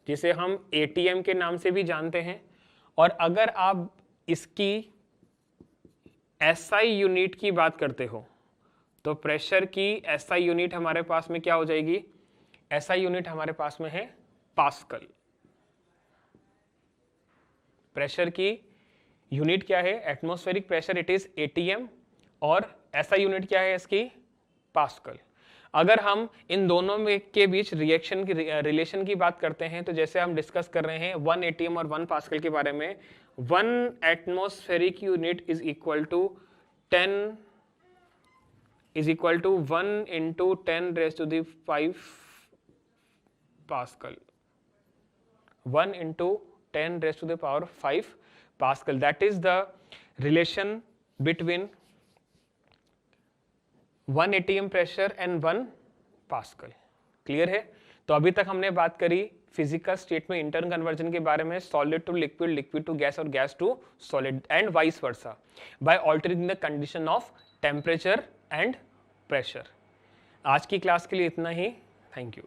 जिसे हम ATM के नाम से भी जानते हैं। और अगर आप इसकी SI यूनिट की बात करते हो तो प्रेशर की SI यूनिट हमारे पास में क्या हो जाएगी? SI यूनिट हमारे पास में है पास्कल। प्रेशर की यूनिट क्या है? Atmospheric pressure, it is ATM, और SI यूनिट क्या है इसकी? पास्कल। अगर हम इन दोनों में के बीच रिलेशन की बात करते हैं, तो जैसे हम डिस्कस कर रहे हैं 1 ATM और 1 पास्कल के बारे में, 1 atmospheric unit is equal to 1 into 10 raised to the 5 pascal. 1 into 10 raised to the power 5 pascal, that is the relation between 1 ATM pressure and 1 pascal. Clear है? तो अभी तक हमने बात करी फिजिकल स्टेट में इंटर्न कन्वर्जन के बारे में, solid to liquid, liquid to gas और gas to solid, and vice versa by altering the condition of temperature and pressure. आज की क्लास के लिए इतना ही। Thank you.